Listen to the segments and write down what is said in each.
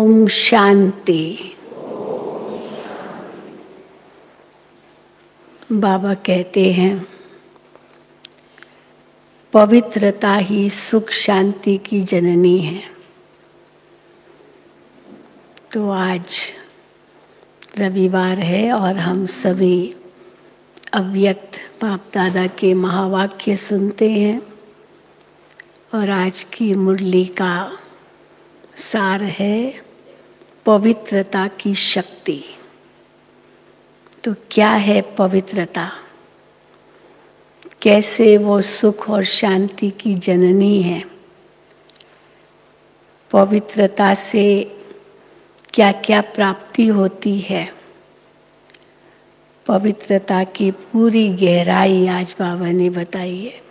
ओम शांति। बाबा कहते हैं पवित्रता ही सुख शांति की जननी है। तो आज रविवार है और हम सभी अव्यक्त बाप दादा के महावाक्य सुनते हैं और आज की मुरली का सार है पवित्रता की शक्ति। तो क्या है पवित्रता? कैसे वो सुख और शांति की जननी है? पवित्रता से क्या क्या प्राप्ति होती है? पवित्रता की पूरी गहराई आज बाबा ने बताई है।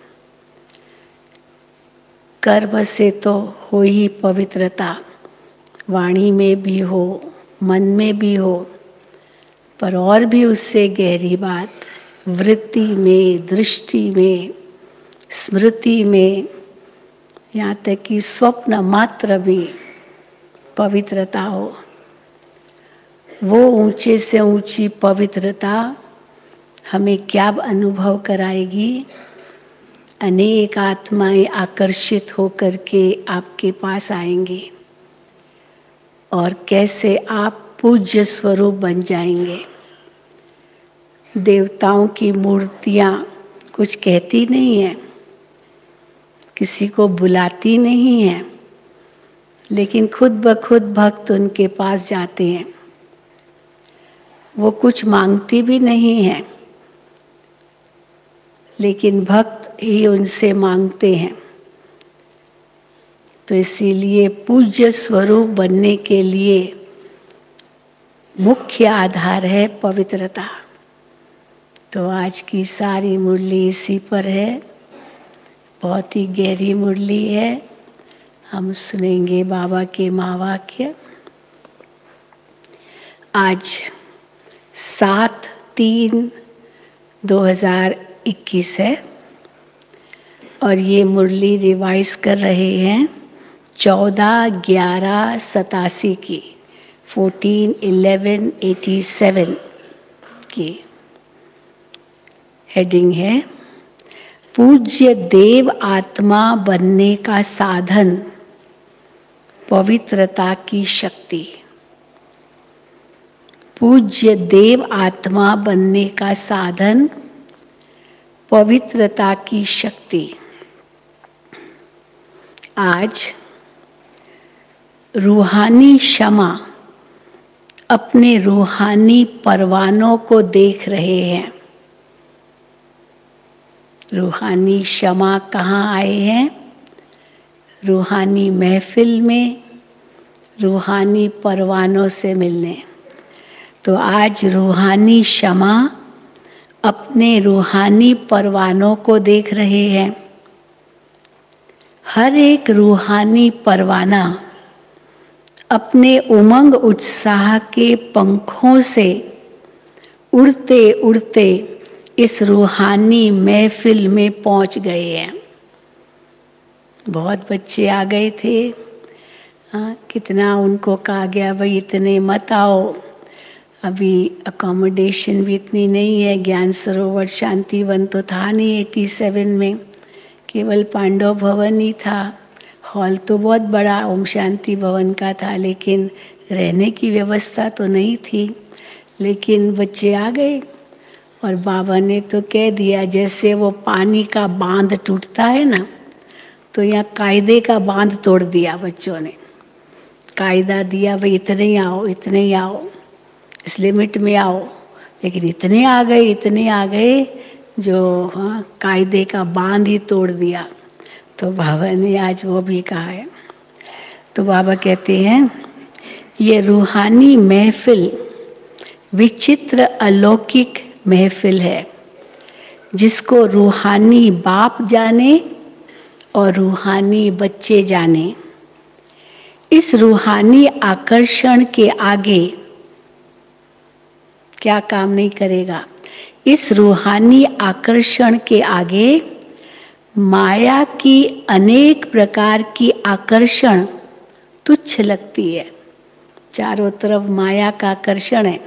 कर्म से तो हो ही पवित्रता, वाणी में भी हो, मन में भी हो, पर और भी उससे गहरी बात वृत्ति में, दृष्टि में, स्मृति में, यहाँ तक कि स्वप्न मात्र भी पवित्रता हो। वो ऊंचे से ऊंची पवित्रता हमें क्या अनुभव कराएगी? अनेक आत्माएं आकर्षित होकर के आपके पास आएंगी और कैसे आप पूज्य स्वरूप बन जाएंगे। देवताओं की मूर्तियाँ कुछ कहती नहीं हैं, किसी को बुलाती नहीं हैं, लेकिन खुद ब खुद भक्त उनके पास जाते हैं। वो कुछ मांगती भी नहीं हैं, लेकिन भक्त ही उनसे मांगते हैं। तो इसीलिए पूज्य स्वरूप बनने के लिए मुख्य आधार है पवित्रता। तो आज की सारी मुरली इसी पर है। बहुत ही गहरी मुरली है। हम सुनेंगे बाबा के महावाक्य। आज 7/3/2021 है और ये मुरली रिवाइज कर रहे हैं 14/11/87 की, 14/11/87 की। हेडिंग है पूज्य देव आत्मा बनने का साधन पवित्रता की शक्ति। पूज्य देव आत्मा बनने का साधन पवित्रता की शक्ति। आज रूहानी क्षमा अपने रूहानी परवानों को देख रहे हैं। रूहानी क्षमा कहाँ आए हैं? रूहानी महफिल में, रूहानी परवानों से मिलने। तो आज रूहानी क्षमा अपने रूहानी परवानों को देख रहे हैं। हर एक रूहानी परवाना अपने उमंग उत्साह के पंखों से उड़ते उड़ते इस रूहानी महफिल में पहुंच गए हैं। बहुत बच्चे आ गए थे। कितना उनको कहा गया भाई इतने मत आओ, अभी अकोमोडेशन भी इतनी नहीं है। ज्ञान सरोवर शांतिवन तो था नहीं 87 में, केवल पांडव भवन ही था। हॉल तो बहुत बड़ा ओम शांति भवन का था, लेकिन रहने की व्यवस्था तो नहीं थी। लेकिन बच्चे आ गए और बाबा ने तो कह दिया, जैसे वो पानी का बांध टूटता है ना, तो यहाँ कायदे का बांध तोड़ दिया बच्चों ने। कायदा दिया भाई इतने ही आओ, इतने ही आओ, इस लिमिट में आओ। लेकिन इतने आ गए जो कायदे का बांध ही तोड़ दिया। तो बाबा ने आज वो भी कहा है। तो बाबा कहते हैं ये रूहानी महफिल विचित्र अलौकिक महफिल है, जिसको रूहानी बाप जाने और रूहानी बच्चे जाने। इस रूहानी आकर्षण के आगे क्या काम नहीं करेगा? इस रूहानी आकर्षण के आगे माया की अनेक प्रकार की आकर्षण तुच्छ लगती है। चारों तरफ माया का आकर्षण है,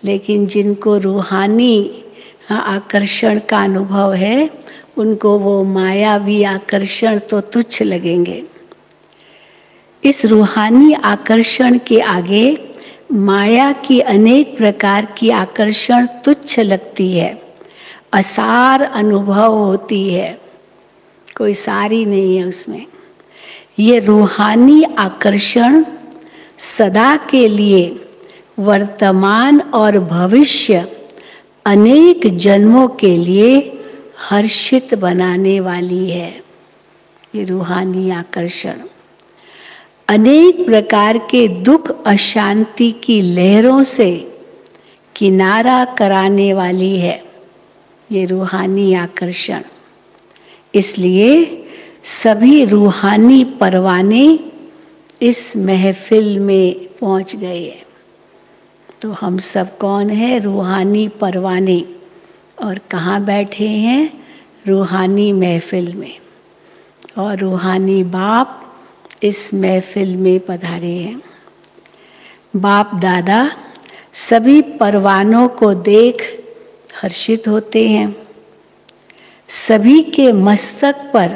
लेकिन जिनको रूहानी आकर्षण का अनुभव है उनको वो मायावी आकर्षण तो तुच्छ लगेंगे। इस रूहानी आकर्षण के आगे माया की अनेक प्रकार की आकर्षण तुच्छ लगती है, असार अनुभव होती है, कोई सारी नहीं है उसमें। ये रूहानी आकर्षण सदा के लिए वर्तमान और भविष्य अनेक जन्मों के लिए हर्षित बनाने वाली है। ये रूहानी आकर्षण अनेक प्रकार के दुख अशांति की लहरों से किनारा कराने वाली है, ये रूहानी आकर्षण। इसलिए सभी रूहानी परवाने इस महफिल में पहुंच गए हैं। तो हम सब कौन है? रूहानी परवाने। और कहाँ बैठे हैं? रूहानी महफिल में। और रूहानी बाप इस महफिल में पधारे हैं। बाप दादा सभी परवानों को देख हर्षित होते हैं। सभी के मस्तक पर,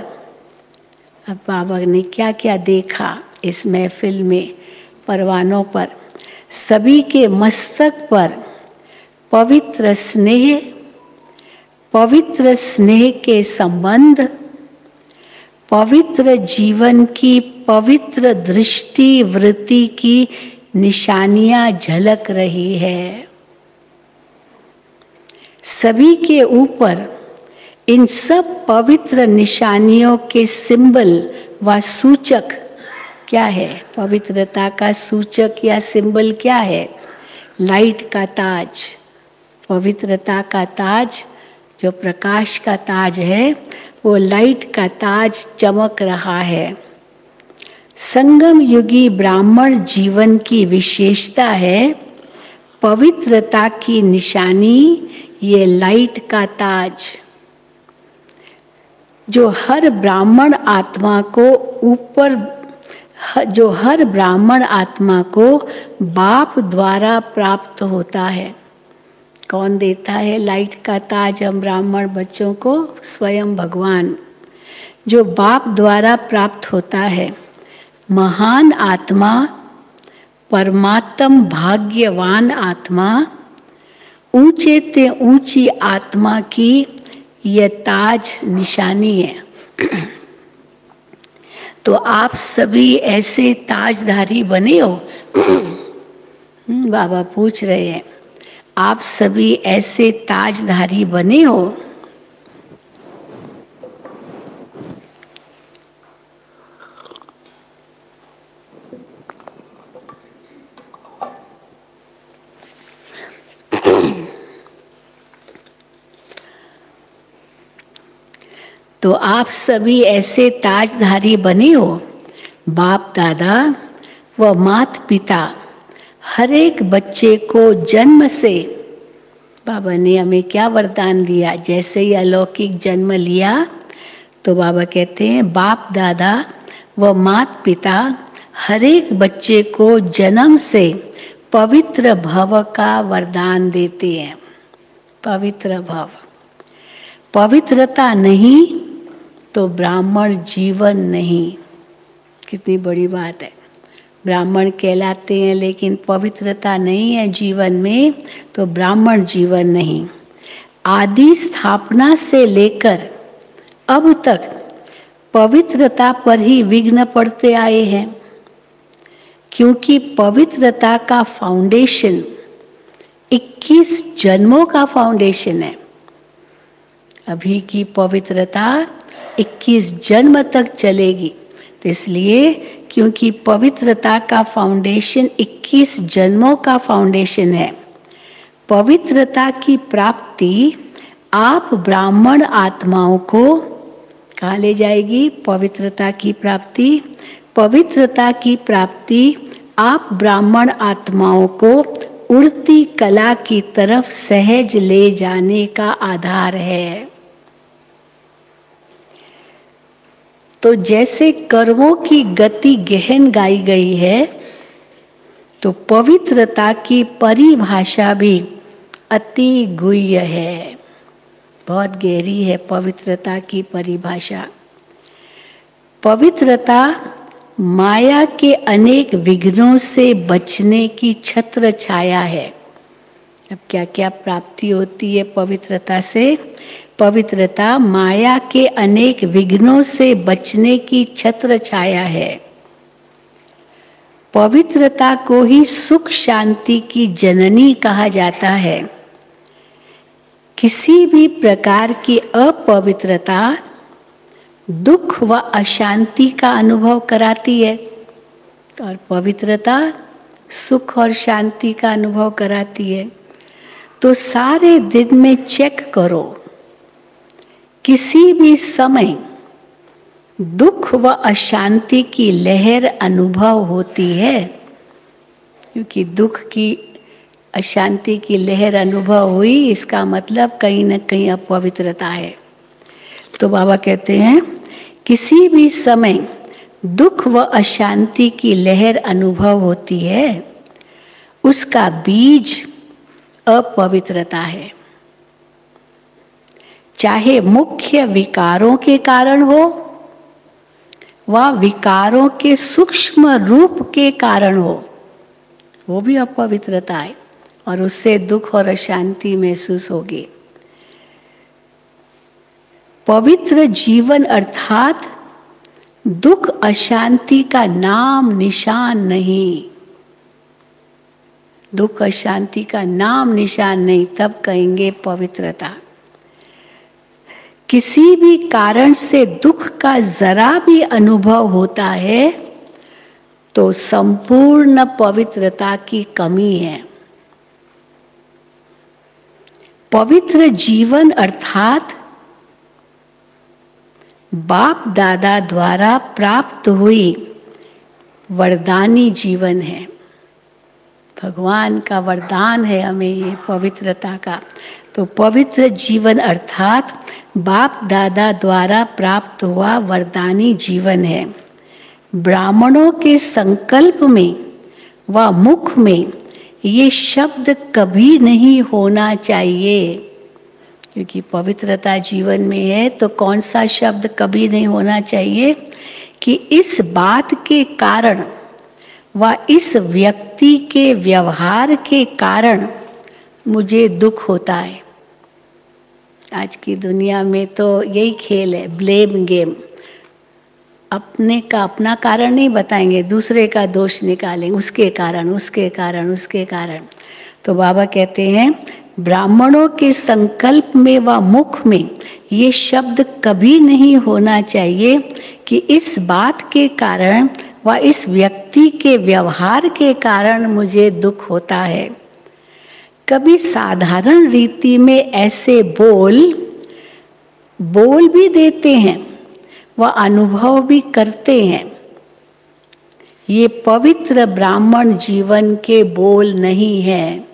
अब बाबा ने क्या क्या देखा इस महफिल में परवानों पर, सभी के मस्तक पर पवित्र स्नेह के संबंध, पवित्र जीवन की पवित्र दृष्टि वृत्ति की निशानियां झलक रही है। सभी के ऊपर इन सब पवित्र निशानियों के सिंबल व सूचक क्या है? पवित्रता का सूचक या सिंबल क्या है? लाइट का ताज। पवित्रता का ताज, जो प्रकाश का ताज है, वो लाइट का ताज चमक रहा है। संगम युगी ब्राह्मण जीवन की विशेषता है पवित्रता की निशानी, ये लाइट का ताज, जो हर ब्राह्मण आत्मा को बाप द्वारा प्राप्त होता है। कौन देता है लाइट का ताज हम ब्राह्मण बच्चों को? स्वयं भगवान, जो बाप द्वारा प्राप्त होता है। महान आत्मा, परमात्म भाग्यवान आत्मा, ऊंचे ते ऊंची आत्मा की यह ताज निशानी है। तो आप सभी ऐसे ताजधारी बने हो? बाबा पूछ रहे हैं, आप सभी ऐसे ताजधारी बने हो? तो आप सभी ऐसे ताजधारी बने हो। बाप दादा व माता पिता हर एक बच्चे को जन्म से, बाबा ने हमें क्या वरदान दिया? जैसे ही अलौकिक जन्म लिया तो बाबा कहते हैं बाप दादा व माता पिता हर एक बच्चे को जन्म से पवित्र भव का वरदान देते हैं। पवित्र भव, पवित्रता नहीं तो ब्राह्मण जीवन नहीं। कितनी बड़ी बात है। ब्राह्मण कहलाते हैं लेकिन पवित्रता नहीं है जीवन में तो ब्राह्मण जीवन नहीं। आदि स्थापना से लेकर अब तक पवित्रता पर ही विघ्न पड़ते आए हैं, क्योंकि पवित्रता का फाउंडेशन 21 जन्मों का फाउंडेशन है। अभी की पवित्रता 21 जन्म तक चलेगी। तो इसलिए क्योंकि पवित्रता का फाउंडेशन 21 जन्मों का फाउंडेशन है, पवित्रता की प्राप्ति आप ब्राह्मण आत्माओं को कहाँ ले जाएगी? पवित्रता की प्राप्ति, पवित्रता की प्राप्ति आप ब्राह्मण आत्माओं को उड़ती कला की तरफ सहज ले जाने का आधार है। तो जैसे कर्मों की गति गहन गाई गई है, तो पवित्रता की परिभाषा भी अति गुह्य है, बहुत गहरी है पवित्रता की परिभाषा। पवित्रता माया के अनेक विघ्नों से बचने की छत्र छाया है। अब क्या क्या प्राप्ति होती है पवित्रता से? पवित्रता माया के अनेक विघ्नों से बचने की छत्र छाया है। पवित्रता को ही सुख शांति की जननी कहा जाता है। किसी भी प्रकार की अपवित्रता दुख व अशांति का अनुभव कराती है, और पवित्रता सुख और शांति का अनुभव कराती है। तो सारे दिन में चेक करो, किसी भी समय दुख व अशांति की लहर अनुभव होती है, क्योंकि दुख की अशांति की लहर अनुभव हुई, इसका मतलब कहीं ना कहीं अपवित्रता है। तो बाबा कहते हैं किसी भी समय दुख व अशांति की लहर अनुभव होती है, उसका बीज अपवित्रता है। चाहे मुख्य विकारों के कारण हो व विकारों के सूक्ष्म रूप के कारण हो, वो भी अपवित्रता है और उससे दुख और अशांति महसूस होगी। पवित्र जीवन अर्थात दुख अशांति का नाम निशान नहीं। दुख अशांति का नाम निशान नहीं, तब कहेंगे पवित्रता। किसी भी कारण से दुख का जरा भी अनुभव होता है तो संपूर्ण पवित्रता की कमी है। पवित्र जीवन अर्थात बाप दादा द्वारा प्राप्त हुई वरदानी जीवन है। भगवान का वरदान है हमें ये पवित्रता का। तो पवित्र जीवन अर्थात बाप दादा द्वारा प्राप्त हुआ वरदानी जीवन है। ब्राह्मणों के संकल्प में व मुख में ये शब्द कभी नहीं होना चाहिए, क्योंकि पवित्रता जीवन में है तो कौन सा शब्द कभी नहीं होना चाहिए कि इस बात के कारण व इस व्यक्ति के व्यवहार के कारण मुझे दुख होता है। आज की दुनिया में तो यही खेल है, ब्लेम गेम। अपने का अपना कारण नहीं बताएंगे, दूसरे का दोष निकालेंगे, उसके कारण उसके कारण उसके कारण। तो बाबा कहते हैं ब्राह्मणों के संकल्प में व मुख में ये शब्द कभी नहीं होना चाहिए कि इस बात के कारण व इस व्यक्ति के व्यवहार के कारण मुझे दुख होता है। कभी साधारण रीति में ऐसे बोल भी देते हैं व अनुभव भी करते हैं। ये पवित्र ब्राह्मण जीवन के बोल नहीं है।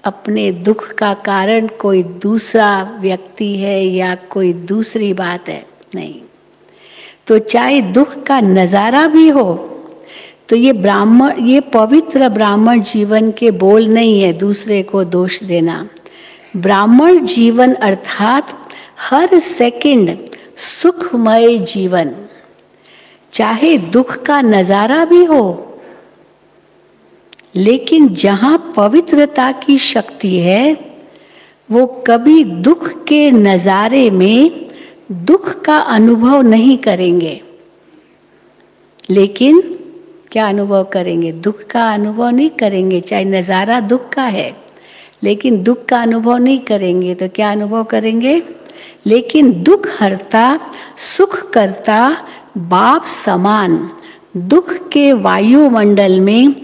अपने दुख का कारण कोई दूसरा व्यक्ति है या कोई दूसरी बात है, नहीं। तो चाहे दुख का नजारा भी हो तो ये पवित्र ब्राह्मण जीवन के बोल नहीं है दूसरे को दोष देना। ब्राह्मण जीवन अर्थात हर सेकंड सुखमय जीवन, चाहे दुख का नजारा भी हो, लेकिन जहाँ पवित्रता की शक्ति है वो कभी दुख के नजारे में दुख का अनुभव नहीं करेंगे, लेकिन क्या अनुभव करेंगे? दुख का अनुभव नहीं करेंगे। चाहे नज़ारा दुख का है लेकिन दुख का अनुभव नहीं करेंगे, तो क्या अनुभव करेंगे? लेकिन दुख हरता सुख करता बाप समान दुख के वायुमंडल में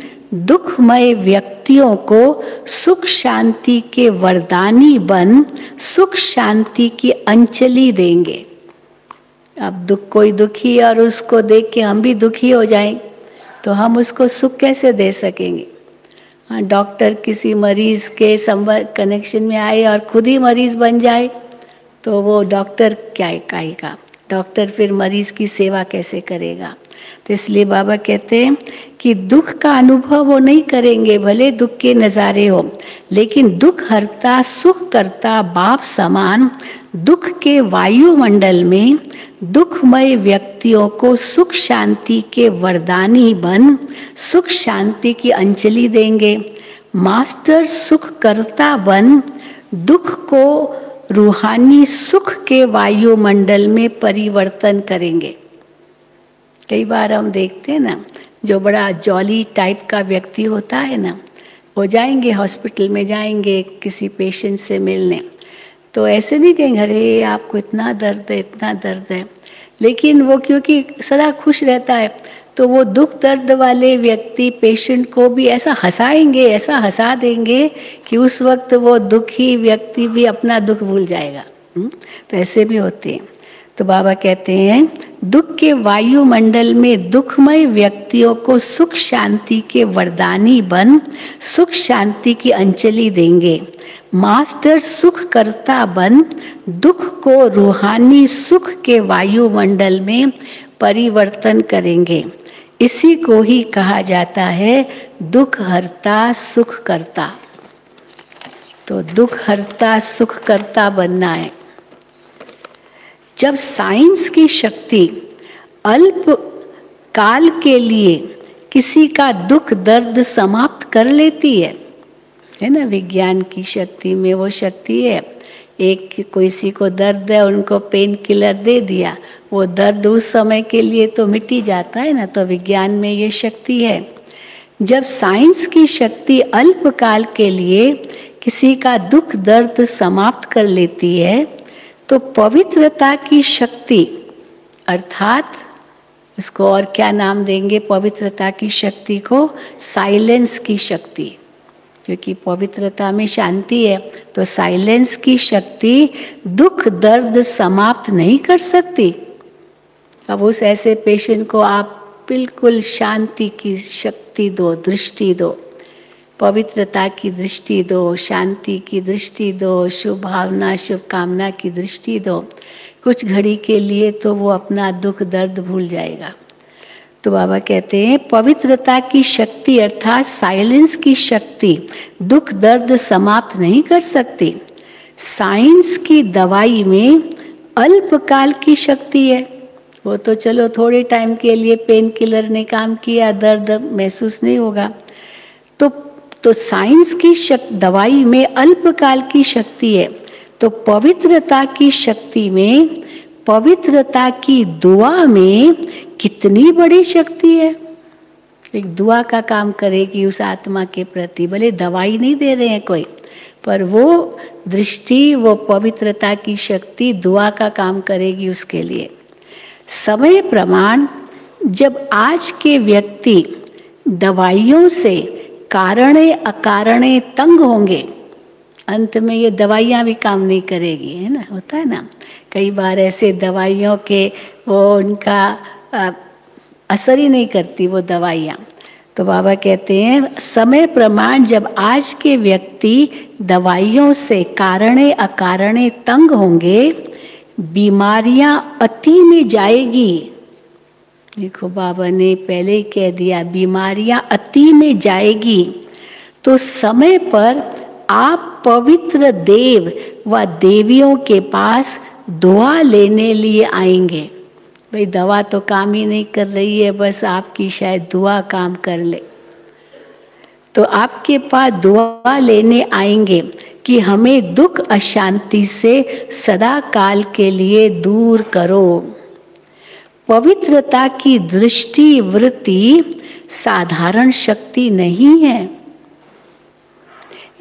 दुखमय व्यक्तियों को सुख शांति के वरदानी बन सुख शांति की अंजलि देंगे। अब कोई दुखी और उसको देख के हम भी दुखी हो जाएं तो हम उसको सुख कैसे दे सकेंगे? हाँ, डॉक्टर किसी मरीज के कनेक्शन में आए और खुद ही मरीज बन जाए तो वो डॉक्टर क्या कहेगा? डॉक्टर फिर मरीज की सेवा कैसे करेगा? तो इसलिए बाबा कहते हैं कि दुख का अनुभव वो नहीं करेंगे, भले दुख के नज़ारे हो, लेकिन दुख हरता सुख करता बाप समान दुख के वायुमंडल में दुखमय व्यक्तियों को सुख शांति के वरदानी बन सुख शांति की अंजलि देंगे। मास्टर सुख करता बन दुख को रूहानी सुख के वायुमंडल में परिवर्तन करेंगे। कई बार हम देखते हैं ना, जो बड़ा जॉली टाइप का व्यक्ति होता है ना, वो जाएंगे हॉस्पिटल में, जाएंगे किसी पेशेंट से मिलने, तो ऐसे नहीं कहेंगे अरे आपको इतना दर्द है, इतना दर्द है, लेकिन वो क्योंकि सदा खुश रहता है तो वो दुख दर्द वाले व्यक्ति पेशेंट को भी ऐसा हंसाएंगे, ऐसा हंसा देंगे कि उस वक्त वो दुखी व्यक्ति भी अपना दुख भूल जाएगा। तो ऐसे भी होते हैं। तो बाबा कहते हैं दुख के वायुमंडल में दुखमय व्यक्तियों को सुख शांति के वरदानी बन सुख शांति की अंजलि देंगे। मास्टर सुख करता बन दुख को रूहानी सुख के वायुमंडल में परिवर्तन करेंगे। इसी को ही कहा जाता है दुख हरता सुख करता। तो दुख हरता सुख करता बनना है। जब साइंस की शक्ति अल्प काल के लिए किसी का दुख दर्द समाप्त कर लेती है ना, विज्ञान की शक्ति में वो शक्ति है। एक किसी को दर्द है, उनको पेन किलर दे दिया, वो दर्द उस समय के लिए तो मिट ही जाता है ना। तो विज्ञान में ये शक्ति है। जब साइंस की शक्ति अल्पकाल के लिए किसी का दुख दर्द समाप्त कर लेती है, तो पवित्रता की शक्ति, अर्थात उसको और क्या नाम देंगे पवित्रता की शक्ति को, साइलेंस की शक्ति, क्योंकि पवित्रता में शांति है। तो साइलेंस की शक्ति दुख दर्द समाप्त नहीं कर सकती। अब उस ऐसे पेशेंट को आप बिल्कुल शांति की शक्ति दो, दृष्टि दो, पवित्रता की दृष्टि दो, शांति की दृष्टि दो, शुभ भावना शुभ कामना की दृष्टि दो, कुछ घड़ी के लिए तो वो अपना दुख दर्द भूल जाएगा। तो बाबा कहते हैं पवित्रता की शक्ति अर्थात साइलेंस की शक्ति दुख दर्द समाप्त नहीं कर सकती। साइंस की दवाई में अल्पकाल की शक्ति है, वो तो चलो थोड़े टाइम के लिए पेन किलर ने काम किया, दर्द महसूस नहीं होगा। तो साइंस की दवाई में अल्पकाल की शक्ति है। तो पवित्रता की शक्ति में, पवित्रता की दुआ में कितनी बड़ी शक्ति है। एक दुआ का काम करेगी उस आत्मा के प्रति, भले दवाई नहीं दे रहे हैं कोई, पर वो दृष्टि, वो पवित्रता की शक्ति दुआ का काम करेगी उसके लिए। समय प्रमाण जब आज के व्यक्ति दवाइयों से कारणे अकारणे तंग होंगे, अंत में ये दवाइयाँ भी काम नहीं करेगी, है ना, होता है ना कई बार ऐसे दवाइयों के वो उनका असर ही नहीं करती वो दवाइयाँ। तो बाबा कहते हैं समय प्रमाण जब आज के व्यक्ति दवाइयों से कारणे अकारणे तंग होंगे, बीमारियां अति में जाएगी। देखो बाबा ने पहले ही कह दिया बीमारियां अति में जाएगी। तो समय पर आप पवित्र देव व देवियों के पास दुआ लेने लिए आएंगे। भाई दवा तो काम ही नहीं कर रही है, बस आपकी शायद दुआ काम कर ले। तो आपके पास दुआ लेने आएंगे कि हमें दुख अशांति से सदा काल के लिए दूर करो। पवित्रता की दृष्टि वृत्ति साधारण शक्ति नहीं है,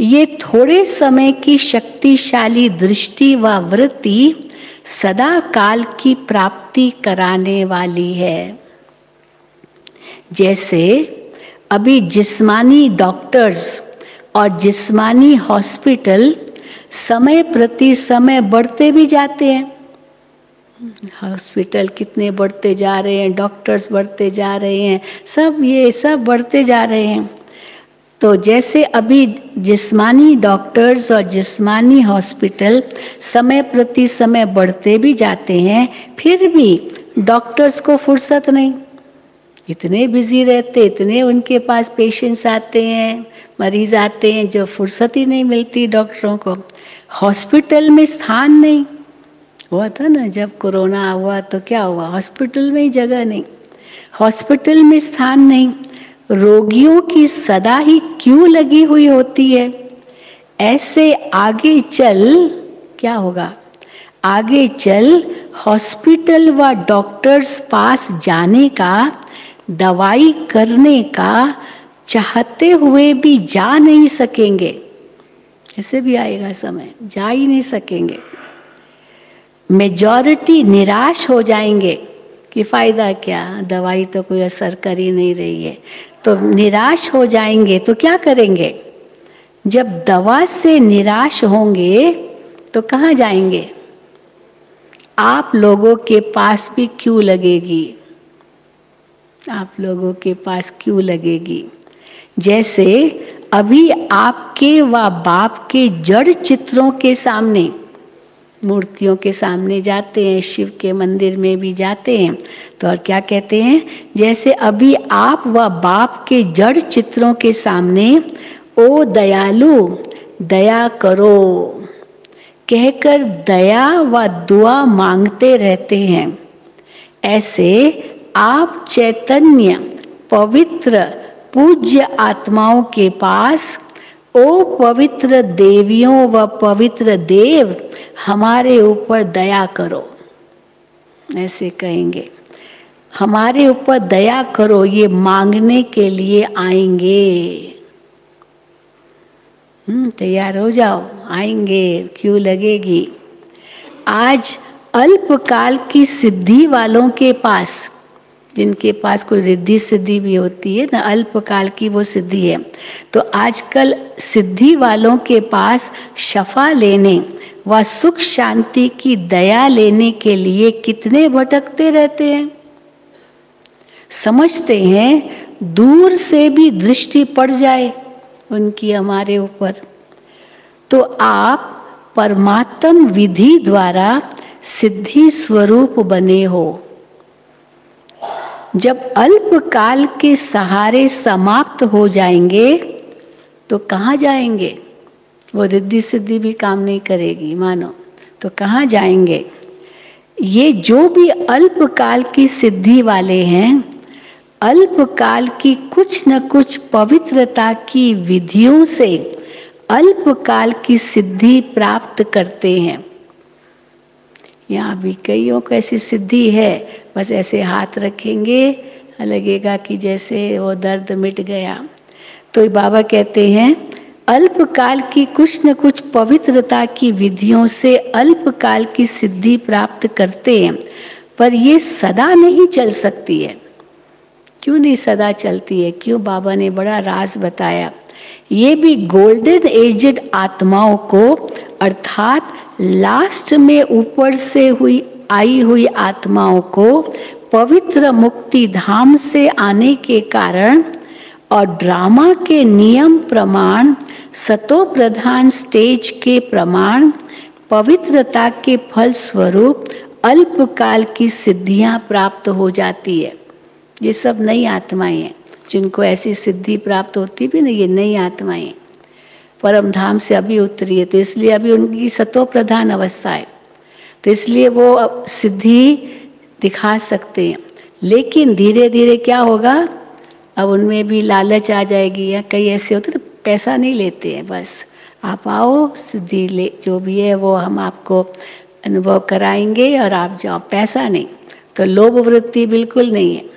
ये थोड़े समय की शक्तिशाली दृष्टि व वृत्ति सदा काल की प्राप्ति कराने वाली है। जैसे अभी जिस्मानी डॉक्टर्स और जिस्मानी हॉस्पिटल समय प्रति समय बढ़ते भी जाते हैं। हॉस्पिटल कितने बढ़ते जा रहे हैं, डॉक्टर्स बढ़ते जा रहे हैं, ये सब बढ़ते जा रहे हैं। तो जैसे अभी जिस्मानी डॉक्टर्स और जिस्मानी हॉस्पिटल समय प्रति समय बढ़ते भी जाते हैं, फिर भी डॉक्टर्स को फुर्सत नहीं, इतने बिजी रहते, इतने उनके पास पेशेंट्स आते हैं, मरीज आते हैं, जो फुर्सत ही नहीं मिलती डॉक्टरों को। हॉस्पिटल में स्थान नहीं। हुआ था ना जब कोरोना हुआ तो क्या हुआ, हॉस्पिटल में ही जगह नहीं, हॉस्पिटल में स्थान नहीं, रोगियों की सदा ही क्यू लगी हुई होती है। ऐसे आगे चल क्या होगा, आगे चल हॉस्पिटल व डॉक्टर्स पास जाने का, दवाई करने का चाहते हुए भी जा नहीं सकेंगे। ऐसे भी आएगा समय, जा ही नहीं सकेंगे। मेजॉरिटी निराश हो जाएंगे कि फायदा क्या, दवाई तो कोई असर कर ही नहीं रही है, तो निराश हो जाएंगे। तो क्या करेंगे, जब दवा से निराश होंगे तो कहाँ जाएंगे, आप लोगों के पास भी क्यों लगेगी, आप लोगों के पास क्यों लगेगी। जैसे अभी आपके व बाप के जड़ चित्रों के सामने, मूर्तियों के सामने जाते हैं, शिव के मंदिर में भी जाते हैं, तो और क्या कहते हैं, जैसे अभी आप व बाप के जड़ चित्रों के सामने ओ दयालु दया करो कहकर दया व दुआ मांगते रहते हैं। ऐसे आप चैतन्य पवित्र पूज्य आत्माओं के पास ओ पवित्र देवियों व पवित्र देव हमारे ऊपर दया करो, ऐसे कहेंगे, हमारे ऊपर दया करो, ये मांगने के लिए आएंगे। तैयार हो जाओ, आएंगे, क्यों लगेगी। आज अल्पकाल की सिद्धि वालों के पास, जिनके पास कोई रिद्धि सिद्धि भी होती है ना, अल्पकाल की वो सिद्धि है, तो आजकल सिद्धि वालों के पास शफा लेने व सुख शांति की दया लेने के लिए कितने भटकते रहते हैं। समझते हैं दूर से भी दृष्टि पड़ जाए उनकी हमारे ऊपर, तो आप परमात्म विधि द्वारा सिद्धि स्वरूप बने हो। जब अल्पकाल के सहारे समाप्त हो जाएंगे तो कहाँ जाएंगे, वो रिद्धि सिद्धि भी काम नहीं करेगी मानो, तो कहाँ जाएंगे। ये जो भी अल्पकाल की सिद्धि वाले हैं, अल्पकाल की कुछ न कुछ पवित्रता की विधियों से अल्पकाल की सिद्धि प्राप्त करते हैं। यहाँ भी कईयों को ऐसी सिद्धि है, बस ऐसे हाथ रखेंगे लगेगा कि जैसे वो दर्द मिट गया। तो बाबा कहते हैं अल्पकाल की कुछ न कुछ पवित्रता की विधियों से अल्पकाल की सिद्धि प्राप्त करते हैं, पर ये सदा नहीं चल सकती है। क्यों नहीं सदा चलती है, क्यों, बाबा ने बड़ा राज बताया। ये भी गोल्डन एजड आत्माओं को, अर्थात लास्ट में ऊपर से आई हुई आत्माओं को पवित्र मुक्ति धाम से आने के कारण और ड्रामा के नियम प्रमाण, सतो प्रधान स्टेज के प्रमाण, पवित्रता के फल स्वरूप अल्पकाल की सिद्धियां प्राप्त हो जाती है। ये सब नई आत्माएं हैं, जिनको ऐसी सिद्धि प्राप्त होती भी नहीं, ये नई आत्माएं परम धाम से अभी उतरी है, तो इसलिए अभी उनकी सतो प्रधान अवस्था है, तो इसलिए वो सिद्धि दिखा सकते हैं। लेकिन धीरे धीरे क्या होगा, अब उनमें भी लालच आ जाएगी, या कई ऐसे होते ना पैसा नहीं लेते हैं, बस आप आओ सिद्धि ले, जो भी है वो हम आपको अनुभव कराएंगे और आप जाओ, पैसा नहीं। तो लोभ वृत्ति बिल्कुल नहीं है,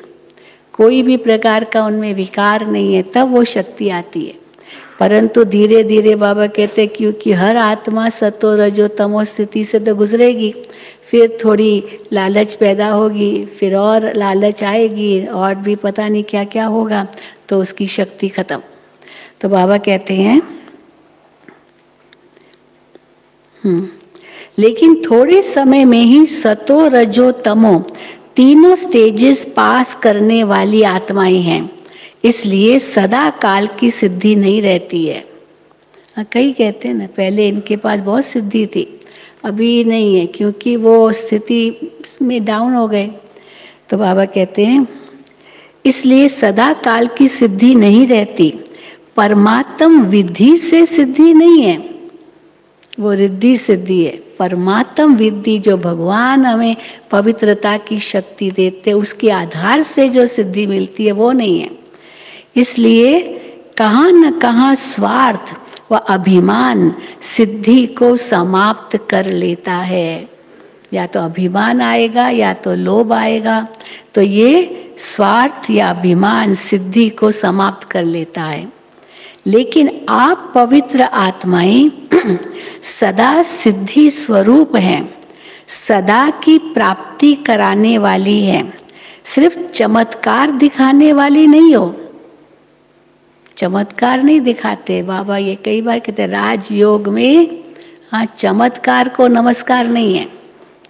कोई भी प्रकार का उनमें विकार नहीं है, तब वो शक्ति आती है। परंतु धीरे धीरे बाबा कहते हैं क्योंकि हर आत्मा सतो रजो तमो स्थिति से तो गुजरेगी, फिर थोड़ी लालच पैदा होगी, फिर और लालच आएगी, और भी पता नहीं क्या क्या होगा, तो उसकी शक्ति खत्म। तो बाबा कहते हैं लेकिन थोड़े समय में ही सतो रजो तमो तीनों स्टेजेस पास करने वाली आत्माएं हैं, इसलिए सदा काल की सिद्धि नहीं रहती है। कई कहते हैं ना पहले इनके पास बहुत सिद्धि थी, अभी नहीं है क्योंकि वो स्थिति में डाउन हो गए। तो बाबा कहते हैं इसलिए सदा काल की सिद्धि नहीं रहती। परमात्म विधि से सिद्धि नहीं है, वो रिद्धि सिद्धि है। परमात्म विधि जो भगवान हमें पवित्रता की शक्ति देते, उसके आधार से जो सिद्धि मिलती है वो नहीं है। इसलिए कहाँ न कहाँ स्वार्थ व अभिमान सिद्धि को समाप्त कर लेता है। या तो अभिमान आएगा या तो लोभ आएगा, तो ये स्वार्थ या अभिमान सिद्धि को समाप्त कर लेता है। लेकिन आप पवित्र आत्माएं सदा सिद्धि स्वरूप हैं, सदा की प्राप्ति कराने वाली हैं, सिर्फ चमत्कार दिखाने वाली नहीं हो। चमत्कार नहीं दिखाते बाबा, ये कई बार कहते राजयोग में हाँ चमत्कार को नमस्कार नहीं है,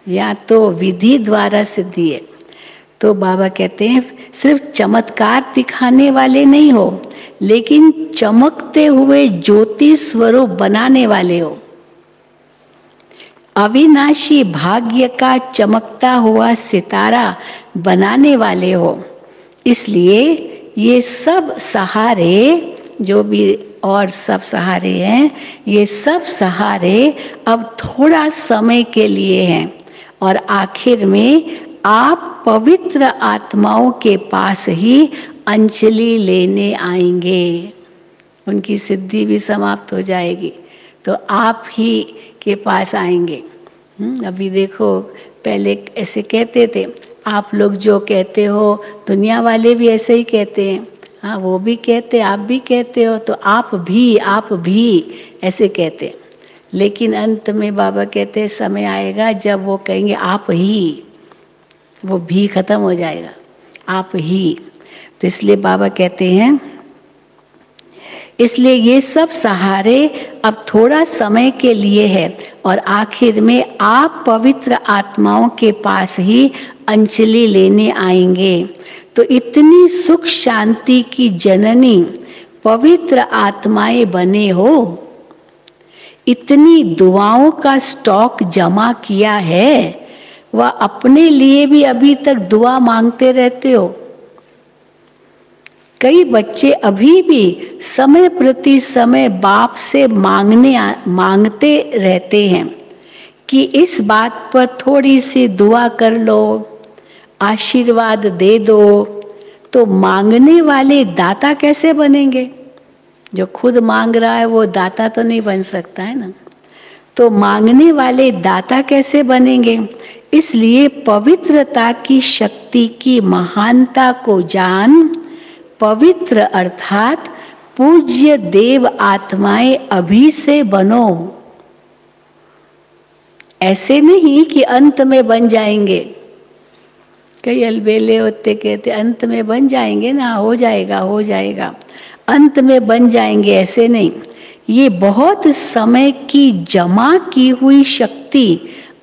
या तो विधि द्वारा सिद्धि है। तो बाबा कहते हैं सिर्फ चमत्कार दिखाने वाले नहीं हो, लेकिन चमकते हुए ज्योति स्वरूप बनाने वाले हो। अविनाशी भाग्य का चमकता हुआ सितारा बनाने वाले हो। इसलिए ये सब सहारे जो भी और सब सहारे हैं, ये सब सहारे अब थोड़ा समय के लिए हैं, और आखिर में आप पवित्र आत्माओं के पास ही अंजलि लेने आएंगे। उनकी सिद्धि भी समाप्त हो जाएगी तो आप ही के पास आएंगे। अभी देखो, पहले ऐसे कहते थे, आप लोग जो कहते हो दुनिया वाले भी ऐसे ही कहते हैं, हाँ वो भी कहते, आप भी कहते हो, तो आप भी ऐसे कहते। लेकिन अंत में बाबा कहते हैं समय आएगा जब वो कहेंगे आप ही, वो भी खत्म हो जाएगा, आप ही। तो इसलिए बाबा कहते हैं, इसलिए ये सब सहारे अब थोड़ा समय के लिए है, और आखिर में आप पवित्र आत्माओं के पास ही अंजलि लेने आएंगे। तो इतनी सुख शांति की जननी पवित्र आत्माएं बने हो, इतनी दुआओं का स्टॉक जमा किया है, वह अपने लिए भी अभी तक दुआ मांगते रहते हो। कई बच्चे अभी भी समय प्रति समय बाप से मांगते रहते हैं कि इस बात पर थोड़ी सी दुआ कर लो, आशीर्वाद दे दो। तो मांगने वाले दाता कैसे बनेंगे? जो खुद मांग रहा है वो दाता तो नहीं बन सकता है ना। तो मांगने वाले दाता कैसे बनेंगे? इसलिए पवित्रता की शक्ति की महानता को जान, पवित्र अर्थात पूज्य देव आत्माएं अभी से बनो। ऐसे नहीं कि अंत में बन जाएंगे। कई अलबेले होते कहते अंत में बन जाएंगे ना, हो जाएगा हो जाएगा, अंत में बन जाएंगे, ऐसे नहीं। ये बहुत समय की जमा की हुई शक्ति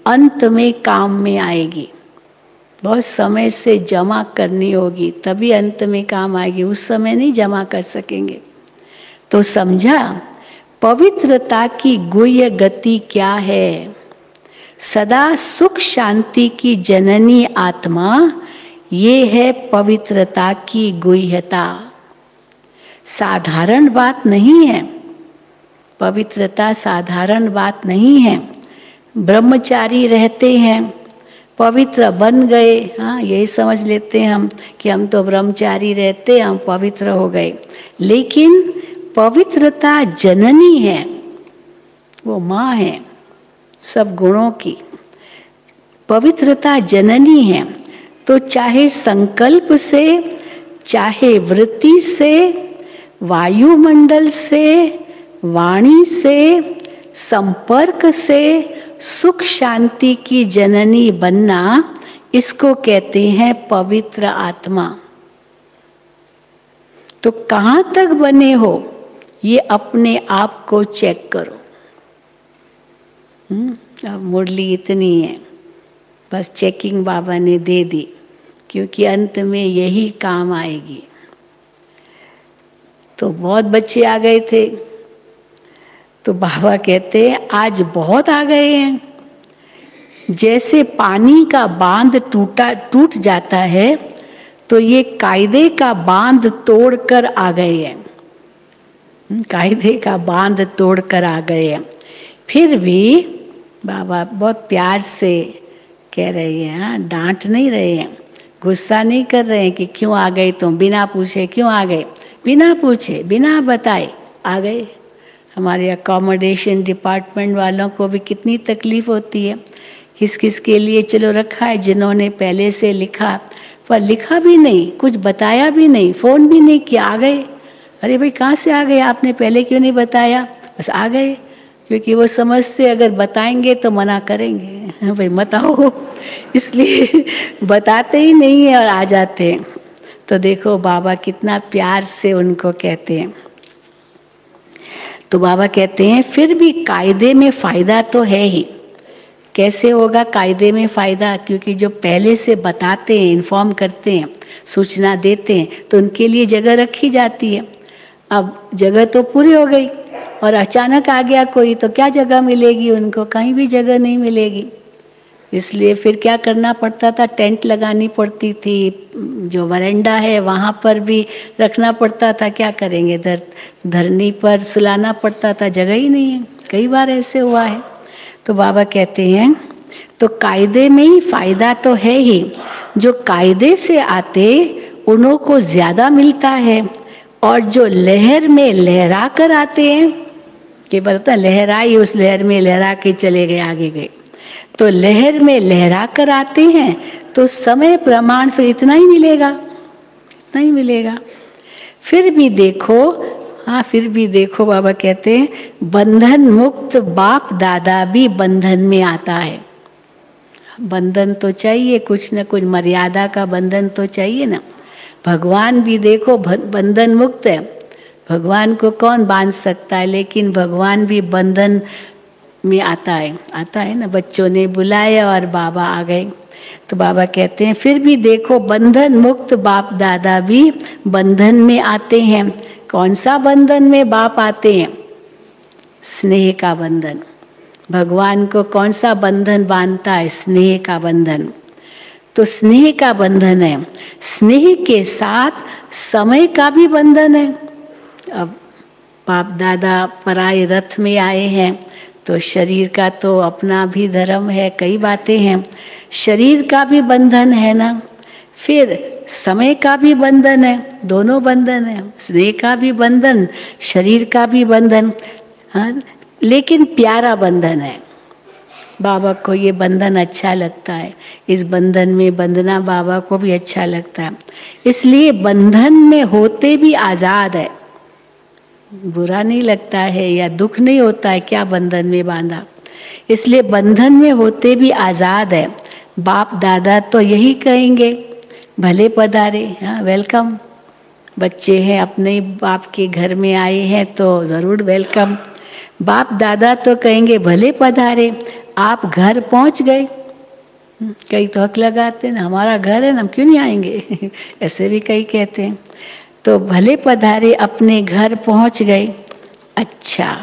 अंत में काम में आएगी। बहुत समय से जमा करनी होगी तभी अंत में काम आएगी, उस समय नहीं जमा कर सकेंगे। तो समझा पवित्रता की गुह्य गति क्या है? सदा सुख शांति की जननी आत्मा, ये है पवित्रता की गुह्यता। साधारण बात नहीं है, पवित्रता साधारण बात नहीं है। ब्रह्मचारी रहते हैं, पवित्र बन गए, हाँ यही समझ लेते हैं हम कि हम तो ब्रह्मचारी रहते, हम पवित्र हो गए। लेकिन पवित्रता जननी है, वो माँ है सब गुणों की। पवित्रता जननी है, तो चाहे संकल्प से, चाहे वृत्ति से, वायुमंडल से, वाणी से, संपर्क से सुख शांति की जननी बनना, इसको कहते हैं पवित्र आत्मा। तो कहाँ तक बने हो ये अपने आप को चेक करो। अब मुरली इतनी है, बस चेकिंग बाबा ने दे दी, क्योंकि अंत में यही काम आएगी। तो बहुत बच्चे आ गए थे, तो बाबा कहते हैं आज बहुत आ गए हैं। जैसे पानी का बांध टूट जाता है तो ये कायदे का बांध तोड़कर आ गए हैं, कायदे का बांध तोड़कर आ गए हैं। फिर भी बाबा बहुत प्यार से कह रहे हैं, डांट नहीं रहे हैं, गुस्सा नहीं कर रहे हैं कि क्यों आ गए तुम, बिना पूछे क्यों आ गए, बिना पूछे बिना बताए आ गए। हमारे अकोमोडेशन डिपार्टमेंट वालों को भी कितनी तकलीफ होती है, किस किस के लिए चलो रखा है, जिन्होंने पहले से लिखा पर लिखा भी नहीं, कुछ बताया भी नहीं, फ़ोन भी नहीं किया, आ गए। अरे भाई कहाँ से आ गए, आपने पहले क्यों नहीं बताया, बस आ गए। क्योंकि वो समझते अगर बताएंगे तो मना करेंगे, भाई मत आओ, इसलिए बताते ही नहीं है और आ जाते हैं। तो देखो बाबा कितना प्यार से उनको कहते हैं। तो बाबा कहते हैं फिर भी कायदे में फ़ायदा तो है ही। कैसे होगा कायदे में फ़ायदा, क्योंकि जो पहले से बताते हैं, इन्फॉर्म करते हैं, सूचना देते हैं, तो उनके लिए जगह रखी जाती है। अब जगह तो पूरी हो गई और अचानक आ गया कोई, तो क्या जगह मिलेगी उनको, कहीं भी जगह नहीं मिलेगी। इसलिए फिर क्या करना पड़ता था, टेंट लगानी पड़ती थी, जो वरांडा है वहाँ पर भी रखना पड़ता था। क्या करेंगे, धरनी पर सुलाना पड़ता था, जगह ही नहीं है, कई बार ऐसे हुआ है। तो बाबा कहते हैं तो कायदे में ही फ़ायदा तो है ही, जो कायदे से आते उन्हों को ज़्यादा मिलता है, और जो लहर में लहरा कर आते हैं, कि बता लहराई, उस लहर में लहरा के चले गए, आगे गए, तो लहर में लहरा कर आते हैं तो समय प्रमाण फिर इतना ही मिलेगा, इतना ही मिलेगा। फिर भी देखो, हाँ फिर भी देखो बाबा कहते हैं बंधन मुक्त बाप दादा भी बंधन में आता है। बंधन तो चाहिए, कुछ न कुछ मर्यादा का बंधन तो चाहिए ना। भगवान भी देखो बंधन मुक्त है, भगवान को कौन बांध सकता है, लेकिन भगवान भी बंधन में आता है ना। बच्चों ने बुलाया और बाबा आ गए। तो बाबा कहते हैं फिर भी देखो बंधन मुक्त बाप दादा भी बंधन में आते हैं। कौन सा बंधन में बाप आते हैं, स्नेह का बंधन। भगवान को कौन सा बंधन बांधता है, स्नेह का बंधन। तो स्नेह का बंधन है, स्नेह के साथ समय का भी बंधन है। अब बाप दादा पराए रथ में आए हैं, तो शरीर का तो अपना भी धर्म है, कई बातें हैं, शरीर का भी बंधन है ना, फिर समय का भी बंधन है, दोनों बंधन है, स्नेह का भी बंधन, शरीर का भी बंधन। हाँ, लेकिन प्यारा बंधन है, बाबा को ये बंधन अच्छा लगता है, इस बंधन में बंधना बाबा को भी अच्छा लगता है। इसलिए बंधन में होते भी आज़ाद है, बुरा नहीं लगता है या दुख नहीं होता है क्या बंधन में बांधा, इसलिए बंधन में होते भी आज़ाद है। बाप दादा तो यही कहेंगे भले पधारे, हाँ वेलकम। बच्चे हैं अपने ही बाप के घर में आए हैं तो ज़रूर वेलकम। बाप दादा तो कहेंगे भले पधारे, आप घर पहुंच गए। कई तो हक लगाते हैं ना, हमारा घर है ना, हम क्यों नहीं आएंगे ऐसे भी कई कहते हैं। तो भले पधारे, अपने घर पहुंच गए। अच्छा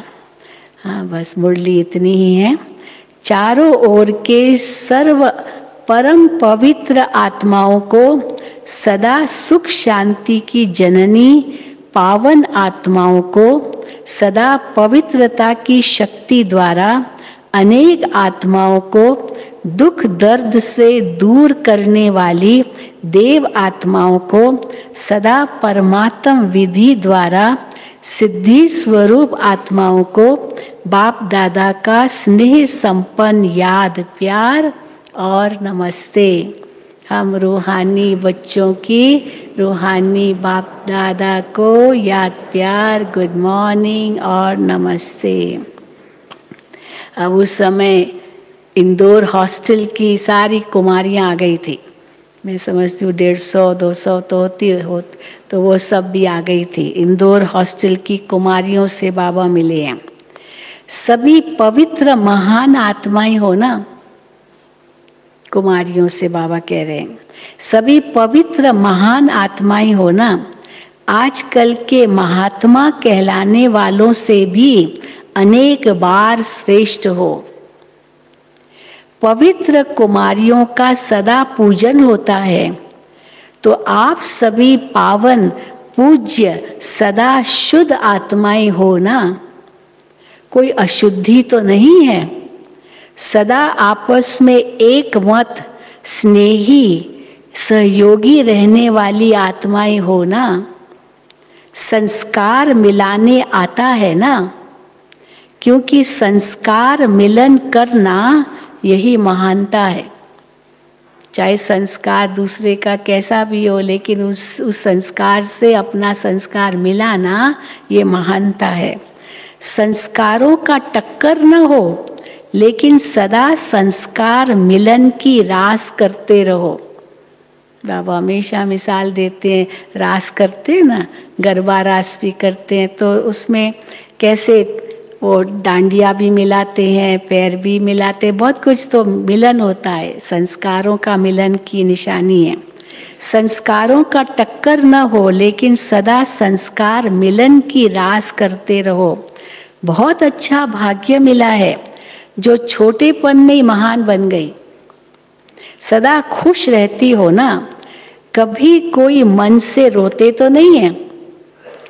हाँ, बस मुरली इतनी ही है। चारों ओर के सर्व परम पवित्र आत्माओं को सदा सुख शांति की जननी पावन आत्माओं को सदा पवित्रता की शक्ति द्वारा अनेक आत्माओं को दुख दर्द से दूर करने वाली देव आत्माओं को सदा परमात्म विधि द्वारा सिद्धि स्वरूप आत्माओं को बाप दादा का स्नेह संपन्न याद प्यार और नमस्ते। हम रूहानी बच्चों की रूहानी बाप दादा को याद प्यार गुड मॉर्निंग और नमस्ते। अब उस समय इंदौर हॉस्टल की सारी कुमारियाँ आ गई थी, मैं समझती हूँ 150-200 तो होती हो, तो वो सब भी आ गई थी। इंदौर हॉस्टल की कुमारियों से बाबा मिले हैं। सभी पवित्र महान आत्माएं हो ना, कुमारियों से बाबा कह रहे हैं सभी पवित्र महान आत्माएं हो ना, आजकल के महात्मा कहलाने वालों से भी अनेक बार श्रेष्ठ हो। पवित्र कुमारियों का सदा पूजन होता है, तो आप सभी पावन पूज्य सदा शुद्ध आत्माएं हो ना, कोई अशुद्धि तो नहीं है। सदा आपस में एक मत स्नेही सहयोगी रहने वाली आत्माएं हो ना। संस्कार मिलाने आता है ना, क्योंकि संस्कार मिलन करना यही महानता है। चाहे संस्कार दूसरे का कैसा भी हो, लेकिन उस संस्कार से अपना संस्कार मिलाना ये महानता है। संस्कारों का टक्कर न हो, लेकिन सदा संस्कार मिलन की रास करते रहो। बाबा हमेशा मिसाल देते हैं, रास करते हैं ना, गरबा रास भी करते हैं, तो उसमें कैसे वो डांडिया भी मिलाते हैं, पैर भी मिलाते हैं, बहुत कुछ तो मिलन होता है। संस्कारों का मिलन की निशानी है। संस्कारों का टक्कर न हो, लेकिन सदा संस्कार मिलन की रास करते रहो। बहुत अच्छा भाग्य मिला है जो छोटेपन में ही महान बन गई। सदा खुश रहती हो ना, कभी कोई मन से रोते तो नहीं है।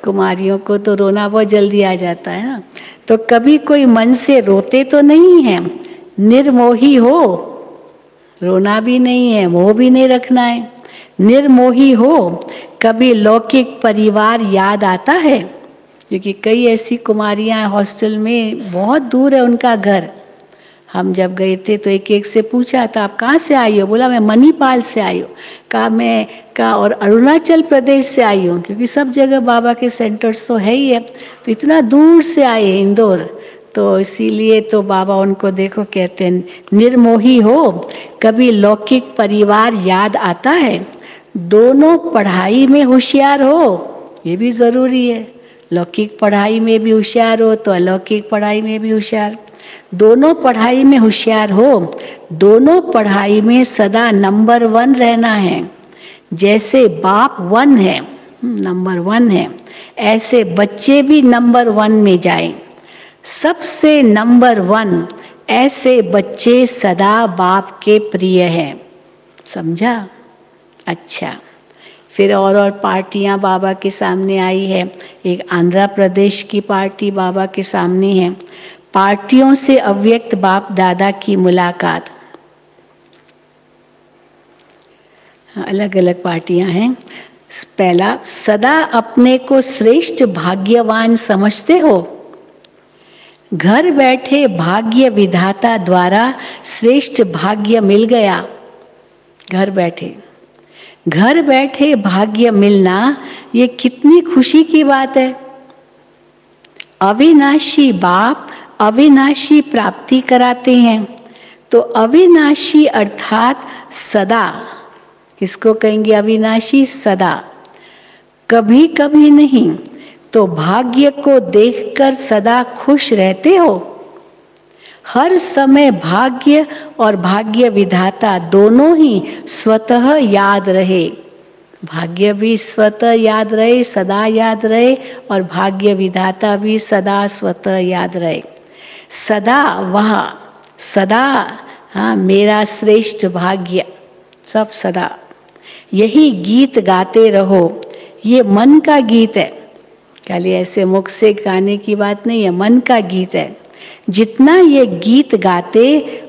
कुमारियों को तो रोना बहुत जल्दी आ जाता है ना, तो कभी कोई मन से रोते तो नहीं है। निर्मोही हो, रोना भी नहीं है, मोह भी नहीं रखना है। निर्मोही हो, कभी लौकिक परिवार याद आता है, क्योंकि कई ऐसी कुमारियां हॉस्टल में बहुत दूर है उनका घर। हम जब गए थे तो एक एक से पूछा था, आप कहाँ से आई हो? बोला मैं मणिपाल से आई हूँ। कहा और अरुणाचल प्रदेश से आई हूँ, क्योंकि सब जगह बाबा के सेंटर्स तो है ही है, तो इतना दूर से आए इंदौर, तो इसीलिए तो बाबा उनको देखो कहते हैं निर्मोही हो, कभी लौकिक परिवार याद आता है। दोनों पढ़ाई में होशियार हो, ये भी ज़रूरी है। लौकिक पढ़ाई में भी होशियार हो तो अलौकिक पढ़ाई में भी होशियार। दोनों पढ़ाई में होशियार हो, दोनों पढ़ाई में सदा नंबर 1 रहना है। जैसे बाप 1 है, नंबर 1 है, ऐसे बच्चे भी नंबर 1 में जाएं। सबसे नंबर 1 ऐसे बच्चे सदा बाप के प्रिय हैं। समझा? अच्छा, फिर और पार्टियां बाबा के सामने आई है। एक आंध्र प्रदेश की पार्टी बाबा के सामने है। पार्टियों से अव्यक्त बाप दादा की मुलाकात। अलग अलग पार्टियां हैं। पहला, सदा अपने को श्रेष्ठ भाग्यवान समझते हो। घर बैठे भाग्य विधाता द्वारा श्रेष्ठ भाग्य मिल गया। घर बैठे भाग्य मिलना ये कितनी खुशी की बात है। अविनाशी बाप अविनाशी प्राप्ति कराते हैं। तो अविनाशी अर्थात सदा, किसको कहेंगे अविनाशी? सदा, कभी कभी नहीं। तो भाग्य को देखकर सदा खुश रहते हो। हर समय भाग्य और भाग्य विधाता दोनों ही स्वतः याद रहे। भाग्य भी स्वतः याद रहे, सदा याद रहे, और भाग्य विधाता भी सदा स्वतः याद रहे। सदा वहाँ, सदा हाँ मेरा श्रेष्ठ भाग्य, सब सदा यही गीत गाते रहो। ये मन का गीत है, खाली ऐसे मुख से गाने की बात नहीं है, मन का गीत है। जितना ये गीत गाते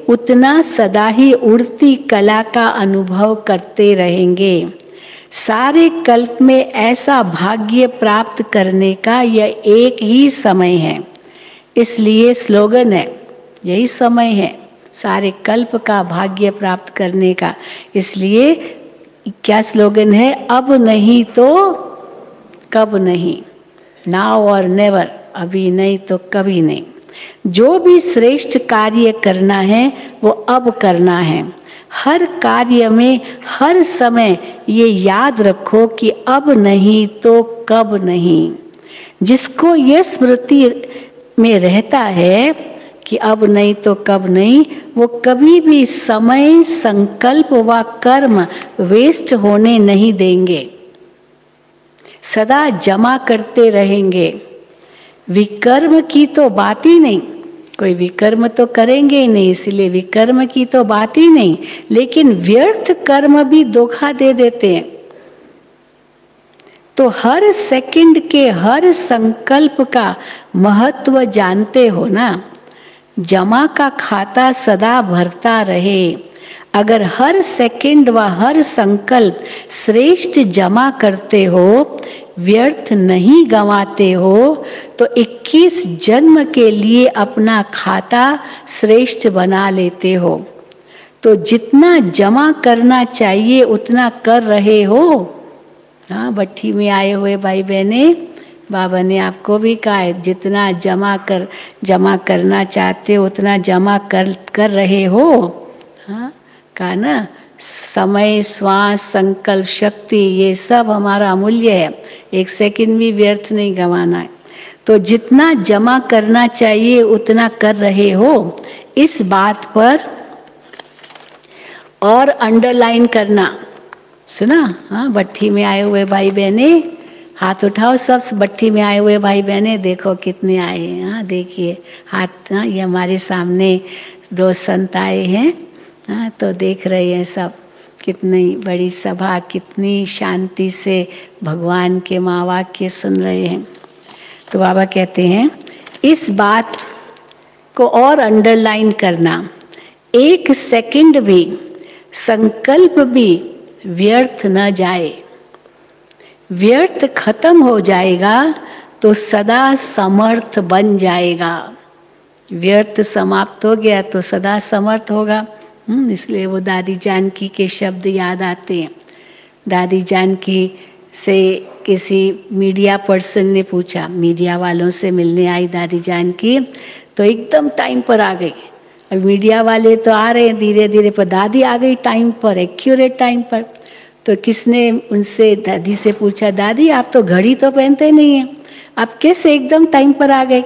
उतना सदा ही उड़ती कला का अनुभव करते रहेंगे। सारे कल्प में ऐसा भाग्य प्राप्त करने का यह एक ही समय है। इसलिए स्लोगन है, यही समय है सारे कल्प का भाग्य प्राप्त करने का। इसलिए क्या स्लोगन है? अब नहीं तो कब नहीं, नाउ और नेवर, अभी नहीं तो कभी नहीं। जो भी श्रेष्ठ कार्य करना है वो अब करना है। हर कार्य में हर समय ये याद रखो कि अब नहीं तो कब नहीं। जिसको ये स्मृति में रहता है कि अब नहीं तो कब नहीं, वो कभी भी समय, संकल्प व कर्म वेस्ट होने नहीं देंगे, सदा जमा करते रहेंगे। विकर्म की तो बात ही नहीं, कोई विकर्म तो करेंगे ही नहीं, इसलिए विकर्म की तो बात ही नहीं। लेकिन व्यर्थ कर्म भी धोखा दे देते हैं। तो हर सेकंड के हर संकल्प का महत्व जानते हो ना। जमा का खाता सदा भरता रहे। अगर हर सेकंड व हर संकल्प श्रेष्ठ जमा करते हो, व्यर्थ नहीं गंवाते हो, तो 21 जन्म के लिए अपना खाता श्रेष्ठ बना लेते हो। तो जितना जमा करना चाहिए उतना कर रहे हो। हाँ, भट्ठी में आए हुए भाई बहने, बाबा ने आपको भी कहा है, जितना जमा करना चाहते हो उतना जमा कर रहे हो। हाँ, कहा ना, समय, श्वास, संकल्प, शक्ति, ये सब हमारा अमूल्य है, एक सेकंड भी व्यर्थ नहीं गंवाना है। तो जितना जमा करना चाहिए उतना कर रहे हो, इस बात पर और अंडरलाइन करना। सुना? हाँ, भट्ठी में आए हुए भाई बहने, हाथ उठाओ सब। भट्ठी में आए हुए भाई बहने देखो कितने आए हैं। हाँ, देखिए हाथ। हाँ, ये हमारे सामने 2 संत आए हैं। हाँ, तो देख रहे हैं सब, कितनी बड़ी सभा, कितनी शांति से भगवान के महावाक्य सुन रहे हैं। तो बाबा कहते हैं इस बात को और अंडरलाइन करना, एक सेकंड भी, संकल्प भी व्यर्थ न जाए। व्यर्थ खत्म हो जाएगा तो सदा समर्थ बन जाएगा। व्यर्थ समाप्त हो गया तो सदा समर्थ होगा। इसलिए वो दादी जानकी के शब्द याद आते हैं। दादी जानकी से किसी मीडिया पर्सन ने पूछा, मीडिया वालों से मिलने आई दादी जानकी, तो एकदम टाइम पर आ गई। अब मीडिया वाले तो आ रहे हैं धीरे धीरे, पर दादी आ गई टाइम पर, एक्यूरेट टाइम पर। तो किसने उनसे, दादी से पूछा, दादी आप तो घड़ी तो पहनते नहीं हैं, आप कैसे एकदम टाइम पर आ गए?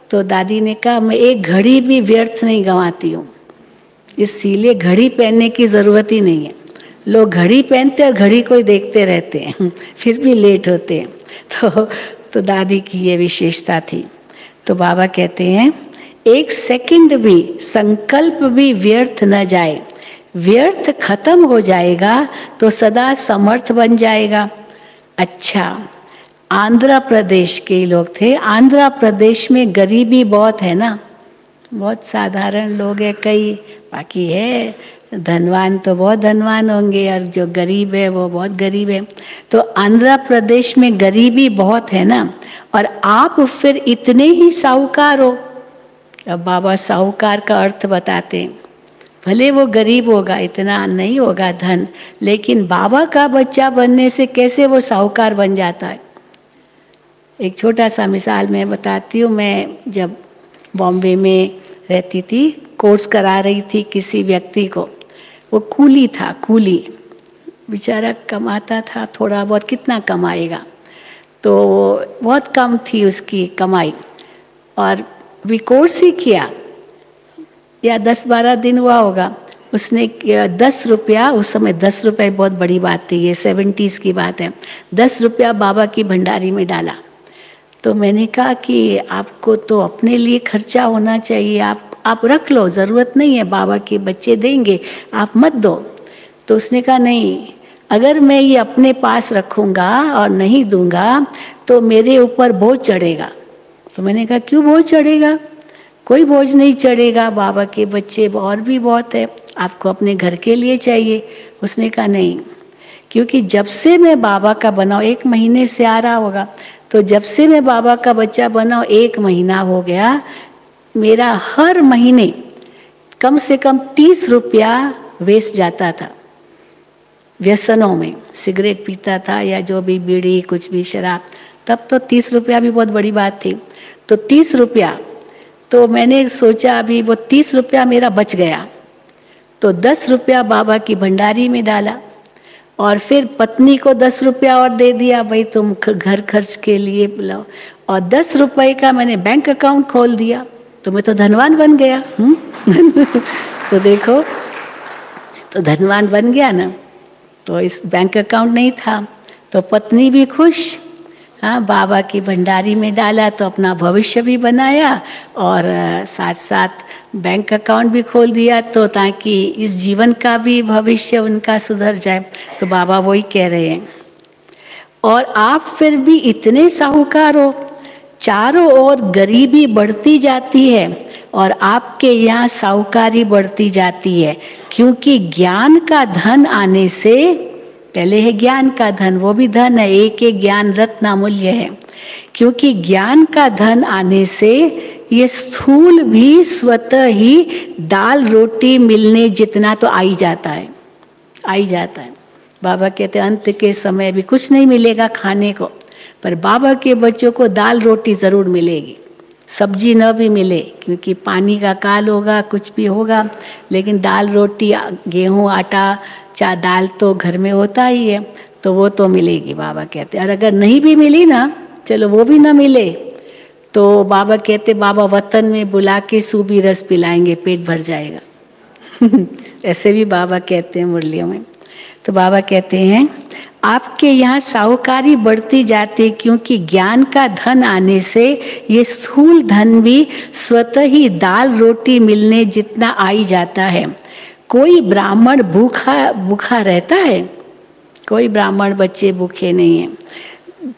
तो दादी ने कहा, मैं एक घड़ी भी व्यर्थ नहीं गंवाती हूँ, इसीलिए घड़ी पहनने की ज़रूरत ही नहीं है। लोग घड़ी पहनते और घड़ी को ही देखते रहते हैं, फिर भी लेट होते हैं। तो दादी की ये विशेषता थी। तो बाबा कहते हैं एक सेकंड भी, संकल्प भी व्यर्थ न जाए। व्यर्थ खत्म हो जाएगा तो सदा समर्थ बन जाएगा। अच्छा, आंध्र प्रदेश के लोग थे। आंध्र प्रदेश में गरीबी बहुत है ना, बहुत साधारण लोग हैं कई, बाकी है धनवान तो बहुत धनवान होंगे, और जो गरीब है वो बहुत गरीब है। तो आंध्र प्रदेश में गरीबी बहुत है ना, और आप फिर इतने ही साहूकार हो। अब बाबा साहूकार का अर्थ बताते हैं, भले वो गरीब होगा, इतना नहीं होगा धन, लेकिन बाबा का बच्चा बनने से कैसे वो साहूकार बन जाता है। एक छोटा सा मिसाल मैं बताती हूँ। मैं जब बॉम्बे में रहती थी, कोर्स करा रही थी किसी व्यक्ति को, वो कूली था, कूली बेचारा, कमाता था थोड़ा बहुत, कितना कमाएगा, तो बहुत कम थी उसकी कमाई। और भी कोर्स ही किया, या 10-12 दिन हुआ होगा, उसने 10 रुपया, उस समय 10 रुपये बहुत बड़ी बात थी, ये 70s की बात है, 10 रुपया बाबा की भंडारी में डाला। तो मैंने कहा कि आपको तो अपने लिए खर्चा होना चाहिए, आप रख लो, ज़रूरत नहीं है, बाबा के बच्चे देंगे, आप मत दो। तो उसने कहा नहीं, अगर मैं ये अपने पास रखूँगा और नहीं दूंगा तो मेरे ऊपर बोझ चढ़ेगा। तो मैंने कहा क्यों बोझ चढ़ेगा? कोई बोझ नहीं चढ़ेगा, बाबा के बच्चे और भी बहुत है, आपको अपने घर के लिए चाहिए। उसने कहा नहीं, क्योंकि जब से मैं बाबा का बना, 1 महीने से आ रहा होगा, तो जब से मैं बाबा का बच्चा बना 1 महीना हो गया, मेरा हर महीने कम से कम 30 रुपया वेस्ट जाता था व्यसनों में। सिगरेट पीता था या जो भी, बीड़ी, कुछ भी, शराब, तब तो 30 रुपया भी बहुत बड़ी बात थी। तो 30 रुपया, तो मैंने सोचा अभी वो 30 रुपया मेरा बच गया, तो 10 रुपया बाबा की भंडारी में डाला, और फिर पत्नी को 10 रुपया और दे दिया, भाई तुम घर खर्च के लिए लो, और 10 रुपये का मैंने बैंक अकाउंट खोल दिया, तो मैं तो धनवान बन गया। तो देखो, तो धनवान बन गया ना। तो इस बैंक अकाउंट नहीं था, तो पत्नी भी खुश, हाँ, बाबा की भंडारी में डाला तो अपना भविष्य भी बनाया, और साथ साथ बैंक अकाउंट भी खोल दिया, तो ताकि इस जीवन का भी भविष्य उनका सुधर जाए। तो बाबा वही कह रहे हैं, और आप फिर भी इतने साहूकार हो। चारों ओर गरीबी बढ़ती जाती है और आपके यहाँ साहूकारी बढ़ती जाती है, क्योंकि ज्ञान का धन आने से, पहले है ज्ञान का धन, वो भी धन है, एक एक ज्ञान रत्न अमूल्य है। क्योंकि ज्ञान का धन आने से ये स्थूल भी स्वतः ही दाल रोटी मिलने जितना तो आ ही जाता है, आ ही जाता है। बाबा कहते हैं अंत के समय भी कुछ नहीं मिलेगा खाने को, पर बाबा के बच्चों को दाल रोटी ज़रूर मिलेगी। सब्जी न भी मिले क्योंकि पानी का काल होगा, कुछ भी होगा, लेकिन दाल रोटी, गेहूं आटा चाहे दाल तो घर में होता ही है, तो वो तो मिलेगी बाबा कहते। और अगर नहीं भी मिली ना, चलो वो भी ना मिले, तो बाबा कहते बाबा वतन में बुला के सूबी रस पिलाएंगे, पेट भर जाएगा। ऐसे भी बाबा कहते हैं मुरलियों में। तो बाबा कहते हैं आपके यहाँ साहूकारी बढ़ती जाती, क्योंकि ज्ञान का धन आने से ये स्थूल धन भी स्वतः ही दाल रोटी मिलने जितना आ ही जाता है। कोई ब्राह्मण भूखा रहता है? कोई ब्राह्मण बच्चे भूखे नहीं हैं।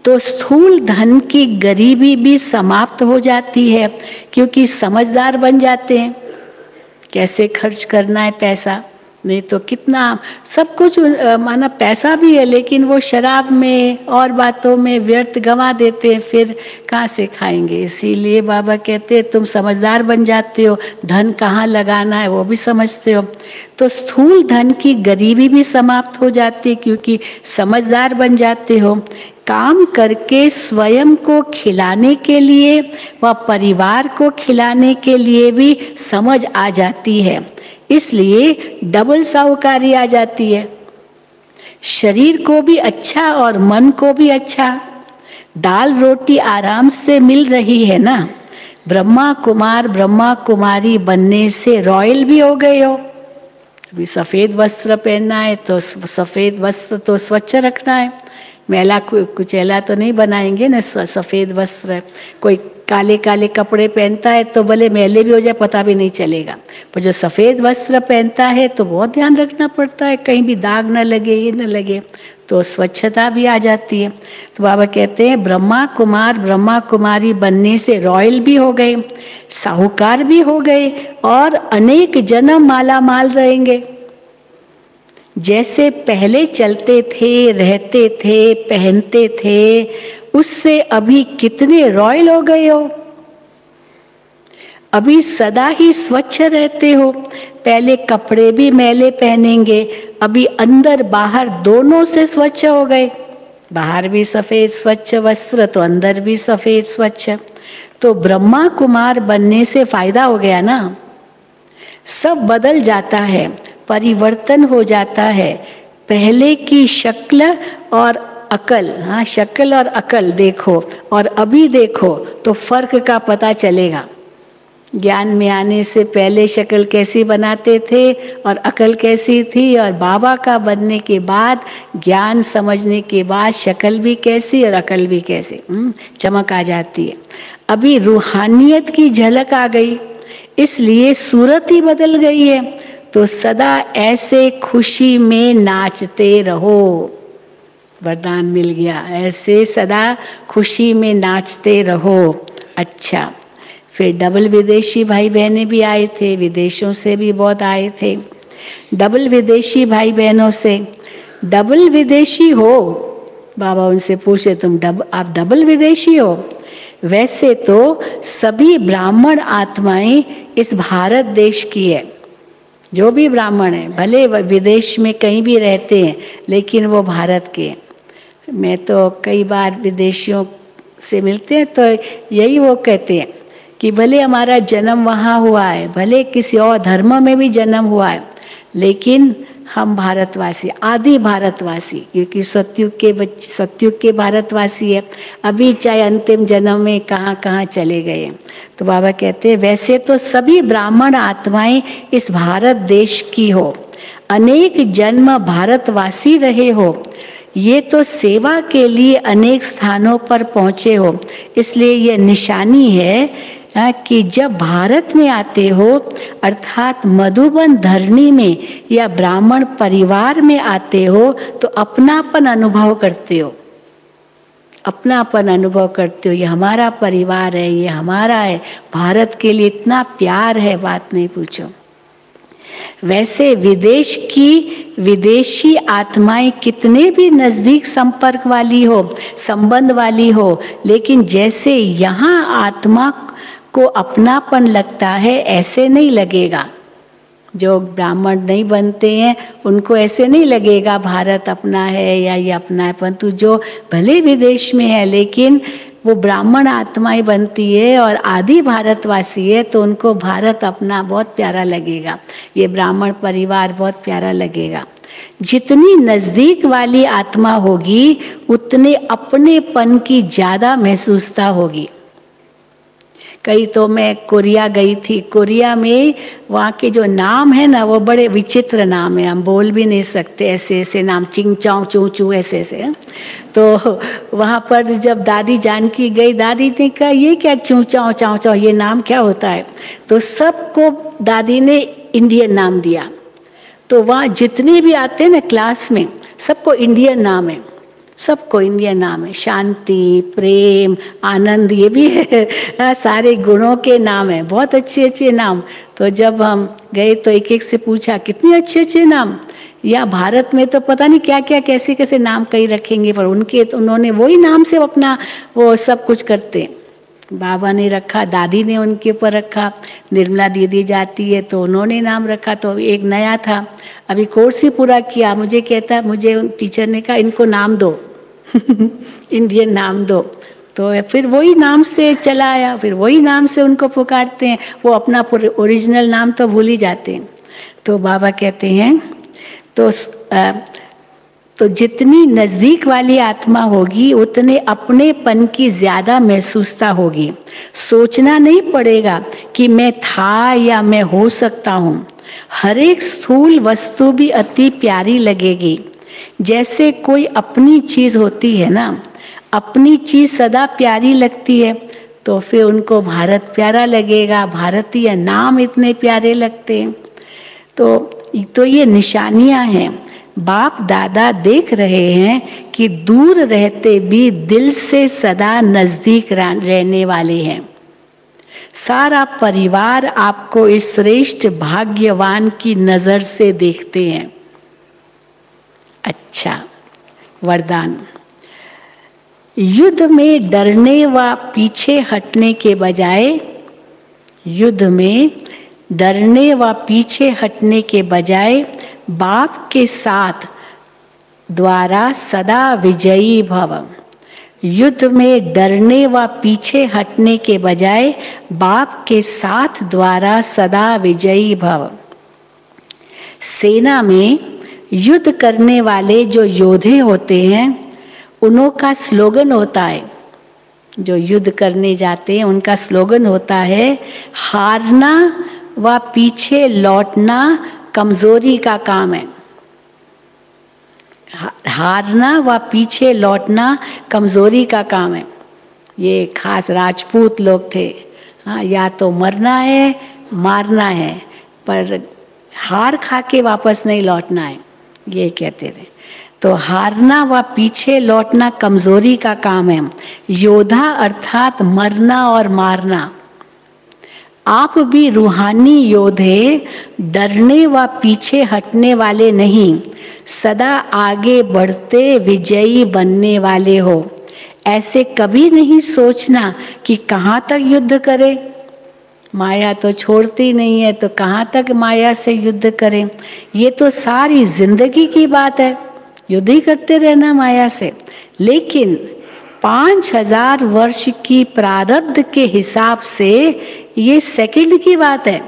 तो स्थूल धन की गरीबी भी समाप्त हो जाती है, क्योंकि समझदार बन जाते हैं कैसे खर्च करना है पैसा। नहीं तो कितना सब कुछ माना पैसा भी है, लेकिन वो शराब में और बातों में व्यर्थ गंवा देते हैं, फिर कहाँ से खाएंगे। इसीलिए बाबा कहते हैं तुम समझदार बन जाते हो, धन कहाँ लगाना है वो भी समझते हो। तो स्थूल धन की गरीबी भी समाप्त हो जाती है, क्योंकि समझदार बन जाते हो। काम करके स्वयं को खिलाने के लिए व परिवार को खिलाने के लिए भी समझ आ जाती है, इसलिए डबल साहूकारी आ जाती है। शरीर को भी अच्छा और मन को भी अच्छा। दाल रोटी आराम से मिल रही है ना। ब्रह्मा कुमार ब्रह्मा कुमारी बनने से रॉयल भी हो गए हो। अभी सफ़ेद वस्त्र पहनना है तो सफ़ेद वस्त्र तो स्वच्छ रखना है, मैला कुचैला तो नहीं बनाएंगे ना। सफ़ेद वस्त्र, कोई काले काले कपड़े पहनता है तो भले मैले भी हो जाए पता भी नहीं चलेगा, पर जो सफ़ेद वस्त्र पहनता है तो बहुत ध्यान रखना पड़ता है, कहीं भी दाग न लगे, ये न लगे, तो स्वच्छता भी आ जाती है। तो बाबा कहते हैं ब्रह्मा कुमार ब्रह्मा कुमारी बनने से रॉयल भी हो गए, साहूकार भी हो गए और अनेक जन्म माला माल रहेंगे। जैसे पहले चलते थे, रहते थे, पहनते थे, उससे अभी कितने रॉयल हो गए हो। अभी सदा ही स्वच्छ रहते हो। पहले कपड़े भी मैले पहनेंगे, अभी अंदर बाहर दोनों से स्वच्छ हो गए। बाहर भी सफ़ेद स्वच्छ वस्त्र तो अंदर भी सफ़ेद स्वच्छ। तो ब्रह्मा कुमार बनने से फायदा हो गया ना। सब बदल जाता है, परिवर्तन हो जाता है। पहले की शक्ल और अकल, हाँ शक्ल और अकल देखो और अभी देखो तो फर्क का पता चलेगा। ज्ञान में आने से पहले शक्ल कैसी बनाते थे और अकल कैसी थी, और बाबा का बनने के बाद ज्ञान समझने के बाद शक्ल भी कैसी और अकल भी कैसी, चमक आ जाती है। अभी रूहानियत की झलक आ गई, इसलिए सूरत ही बदल गई है। तो सदा ऐसे खुशी में नाचते रहो। वरदान मिल गया, ऐसे सदा खुशी में नाचते रहो। अच्छा, फिर डबल विदेशी भाई बहनें भी आए थे, विदेशों से भी बहुत आए थे। डबल विदेशी भाई बहनों से, डबल विदेशी हो? बाबा उनसे पूछे आप डबल विदेशी हो? वैसे तो सभी ब्राह्मण आत्माएं इस भारत देश की है। जो भी ब्राह्मण है भले विदेश में कहीं भी रहते हैं, लेकिन वो भारत के। मैं तो कई बार विदेशियों से मिलते हैं तो यही वो कहते हैं कि भले हमारा जन्म वहाँ हुआ है, भले किसी और धर्म में भी जन्म हुआ है, लेकिन हम भारतवासी, आदि भारतवासी, क्योंकि सत्युग के भारतवासी है। अभी चाहे अंतिम जन्म में कहाँ कहाँ चले गए। तो बाबा कहते हैं वैसे तो सभी ब्राह्मण आत्माएं इस भारत देश की हो, अनेक जन्म भारतवासी रहे हो, ये तो सेवा के लिए अनेक स्थानों पर पहुँचे हो। इसलिए यह निशानी है कि जब भारत में आते हो, अर्थात मधुबन धरणी में या ब्राह्मण परिवार में आते हो, तो अपनापन अनुभव करते हो। अपनापन अनुभव करते हो, ये हमारा परिवार है, ये हमारा है, भारत के लिए इतना प्यार है, बात नहीं पूछो। वैसे विदेशी आत्माएं कितने भी नजदीक संपर्क वाली हो, संबंध वाली हो, लेकिन जैसे यहाँ आत्मा को अपनापन लगता है ऐसे नहीं लगेगा। जो ब्राह्मण नहीं बनते हैं उनको ऐसे नहीं लगेगा भारत अपना है या ये अपना है, परंतु जो भले विदेश में है लेकिन वो ब्राह्मण आत्माएं बनती है और आदि भारतवासी है, तो उनको भारत अपना बहुत प्यारा लगेगा, ये ब्राह्मण परिवार बहुत प्यारा लगेगा। जितनी नजदीक वाली आत्मा होगी उतने अपनेपन की ज्यादा महसूसता होगी। कई तो मैं कोरिया गई थी, कोरिया में वहाँ के जो नाम है ना वो बड़े विचित्र नाम है, हम बोल भी नहीं सकते, ऐसे ऐसे नाम, चिंग चाओ चू चू ऐसे ऐसे। तो वहाँ पर जब दादी जानकी गई, दादी ने कहा ये क्या चू चाओ चाओ चाओ, ये नाम क्या होता है? तो सबको दादी ने इंडियन नाम दिया। तो वहाँ जितने भी आते हैं ना क्लास में, सबको इंडियन नाम है, सबको इंडियन नाम है, शांति, प्रेम, आनंद, ये भी है, सारे गुणों के नाम है, बहुत अच्छे अच्छे नाम। तो जब हम गए तो एक एक से पूछा कितने अच्छे अच्छे नाम, या भारत में तो पता नहीं क्या क्या कैसे कैसे नाम कहीं रखेंगे, पर उनके तो उन्होंने वही नाम से अपना वो सब कुछ करते। बाबा ने रखा, दादी ने उनके ऊपर रखा, निर्मला दीदी जाती है तो उन्होंने नाम रखा। तो एक नया था, अभी कोर्स ही पूरा किया, मुझे कहता, मुझे टीचर ने कहा इनको नाम दो इंडियन नाम दो। तो फिर वही नाम से चला आया, फिर वही नाम से उनको पुकारते हैं, वो अपना ओरिजिनल नाम तो भूल ही जाते हैं। तो बाबा कहते हैं तो जितनी नजदीक वाली आत्मा होगी उतने अपनेपन की ज्यादा महसूसता होगी। सोचना नहीं पड़ेगा कि मैं था या मैं हो सकता हूँ। हर एक स्थूल वस्तु भी अति प्यारी लगेगी। जैसे कोई अपनी चीज होती है ना, अपनी चीज सदा प्यारी लगती है, तो फिर उनको भारत प्यारा लगेगा, भारतीय नाम इतने प्यारे लगते हैं। तो ये निशानियां हैं। बाप दादा देख रहे हैं कि दूर रहते भी दिल से सदा नजदीक रहने वाले हैं। सारा परिवार आपको इस श्रेष्ठ भाग्यवान की नजर से देखते हैं। अच्छा, वरदान। युद्ध में डरने व पीछे हटने के बजाय, युद्ध में डरने व पीछे हटने के बजाय बाप के साथ द्वारा सदा विजयी भव। युद्ध में डरने व पीछे हटने के बजाय बाप के साथ द्वारा सदा विजयी भव। सेना में युद्ध करने वाले जो योद्धे होते हैं उनका स्लोगन होता है, जो युद्ध करने जाते हैं उनका स्लोगन होता है, हारना व पीछे लौटना कमजोरी का काम है। हारना व पीछे लौटना कमजोरी का काम है। ये खास राजपूत लोग थे, हाँ, या तो मरना है मारना है, पर हार खा के वापस नहीं लौटना है, ये कहते थे। तो हारना व पीछे लौटना कमजोरी का काम है। योद्धा अर्थात मरना और मारना। आप भी रूहानी योद्धे डरने व पीछे हटने वाले नहीं, सदा आगे बढ़ते विजयी बनने वाले हो। ऐसे कभी नहीं सोचना कि कहाँ तक युद्ध करे, माया तो छोड़ती नहीं है, तो कहाँ तक माया से युद्ध करें। ये तो सारी जिंदगी की बात है, युद्ध ही करते रहना माया से। लेकिन 5000 वर्ष की प्रारब्ध के हिसाब से ये सेकंड की बात है।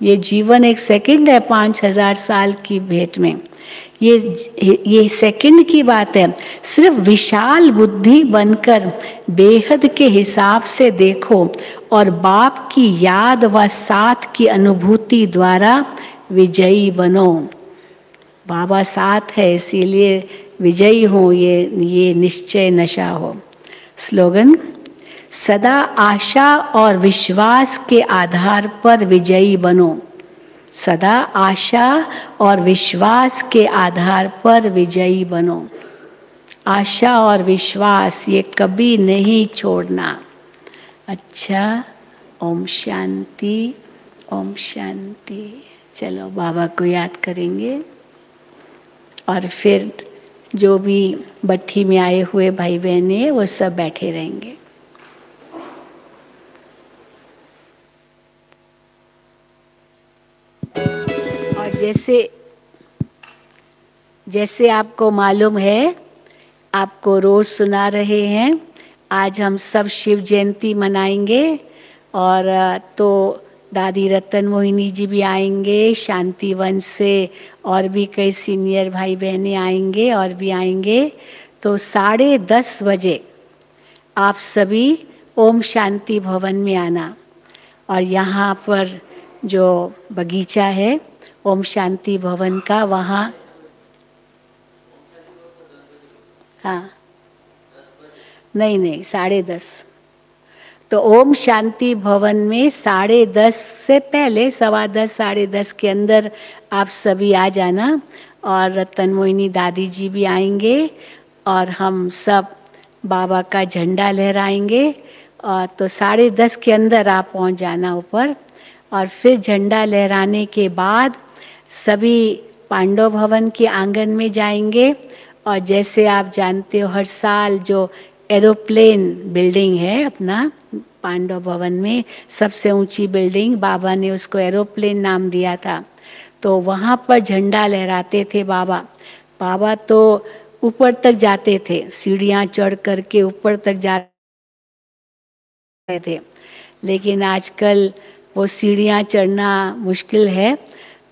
ये जीवन एक सेकंड है 5000 साल की भेंट में, ये सेकंड की बात है। सिर्फ विशाल बुद्धि बनकर बेहद के हिसाब से देखो और बाप की याद व साथ की अनुभूति द्वारा विजयी बनो। बाबा साथ है इसीलिए विजयी हो, ये निश्चय नशा हो। स्लोगन, सदा आशा और विश्वास के आधार पर विजयी बनो। सदा आशा और विश्वास के आधार पर विजयी बनो। आशा और विश्वास ये कभी नहीं छोड़ना। अच्छा, ओम शांति, ओम शांति। चलो बाबा को याद करेंगे और फिर जो भी भट्ठी में आए हुए भाई बहन हैं वो सब बैठे रहेंगे। और जैसे आपको मालूम है, आपको रोज सुना रहे हैं, आज हम सब शिव जयंती मनाएंगे। और तो दादी रतन मोहिनी जी भी आएंगे शांतिवन से, और भी कई सीनियर भाई बहनें आएंगे और भी आएंगे। तो 10:30 बजे आप सभी ओम शांति भवन में आना। और यहाँ पर जो बगीचा है ओम शांति भवन का, वहाँ हाँ नहीं 10:30। तो ओम शांति भवन में 10:30 से पहले 10:15 10:30 के अंदर आप सभी आ जाना। और रतन मोहिनी दादी जी भी आएंगे और हम सब बाबा का झंडा लहराएंगे। और तो 10:30 के अंदर आप पहुंच जाना ऊपर। और फिर झंडा लहराने के बाद सभी पांडव भवन के आंगन में जाएंगे। और जैसे आप जानते हो, हर साल जो एरोप्लेन बिल्डिंग है अपना पांडव भवन में, सबसे ऊंची बिल्डिंग, बाबा ने उसको एरोप्लेन नाम दिया था। तो वहाँ पर झंडा लहराते थे बाबा। बाबा तो ऊपर तक जाते थे, सीढ़ियाँ चढ़ करके ऊपर तक जा रहे थे। लेकिन आजकल वो सीढ़ियाँ चढ़ना मुश्किल है।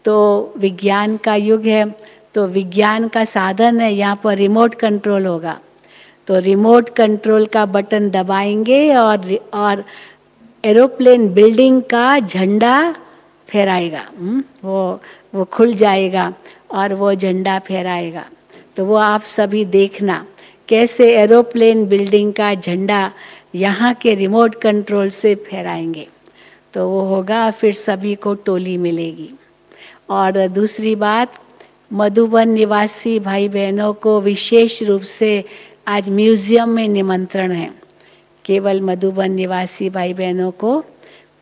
तो विज्ञान का युग है, तो विज्ञान का साधन है, यहाँ पर रिमोट कंट्रोल होगा। तो रिमोट कंट्रोल का बटन दबाएंगे और एरोप्लेन बिल्डिंग का झंडा फहराएगा। वो खुल जाएगा और वो झंडा फहराएगा। तो वो आप सभी देखना कैसे एरोप्लेन बिल्डिंग का झंडा यहाँ के रिमोट कंट्रोल से फहराएंगे। तो वो होगा, फिर सभी को टोली मिलेगी। और दूसरी बात, मधुबन निवासी भाई बहनों को विशेष रूप से आज म्यूज़ियम में निमंत्रण है, केवल मधुबन निवासी भाई बहनों को।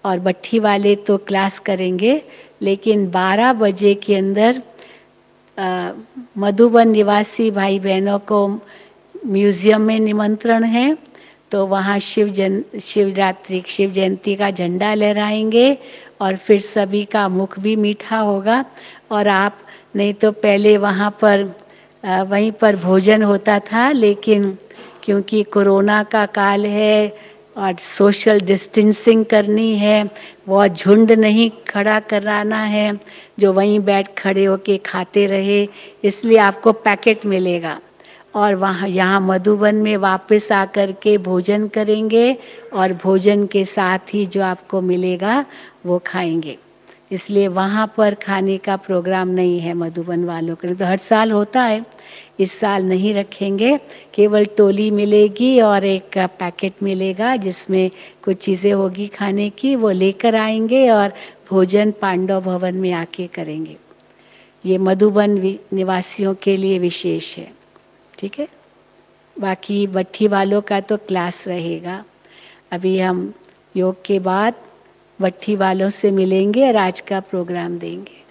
और भट्ठी वाले तो क्लास करेंगे, लेकिन 12 बजे के अंदर मधुबन निवासी भाई बहनों को म्यूज़ियम में निमंत्रण है। तो वहाँ शिवरात्रि शिव जयंती का झंडा लहराएंगे और फिर सभी का मुख भी मीठा होगा। और आप नहीं तो पहले वहाँ पर वहीं पर भोजन होता था, लेकिन क्योंकि कोरोना का काल है और सोशल डिस्टेंसिंग करनी है, वो झुंड नहीं खड़ा कराना है जो वहीं बैठ खड़े होके खाते रहे, इसलिए आपको पैकेट मिलेगा। और वहाँ यहाँ मधुबन में वापस आकर के भोजन करेंगे और भोजन के साथ ही जो आपको मिलेगा वो खाएंगे। इसलिए वहाँ पर खाने का प्रोग्राम नहीं है मधुबन वालों के लिए। तो हर साल होता है, इस साल नहीं रखेंगे, केवल टोली मिलेगी और एक पैकेट मिलेगा जिसमें कुछ चीज़ें होगी खाने की, वो लेकर आएंगे और भोजन पांडव भवन में आके करेंगे। ये मधुबन निवासियों के लिए विशेष है, ठीक है। बाकी भट्ठी वालों का तो क्लास रहेगा। अभी हम योग के बाद भट्ठी वालों से मिलेंगे और आज का प्रोग्राम देंगे।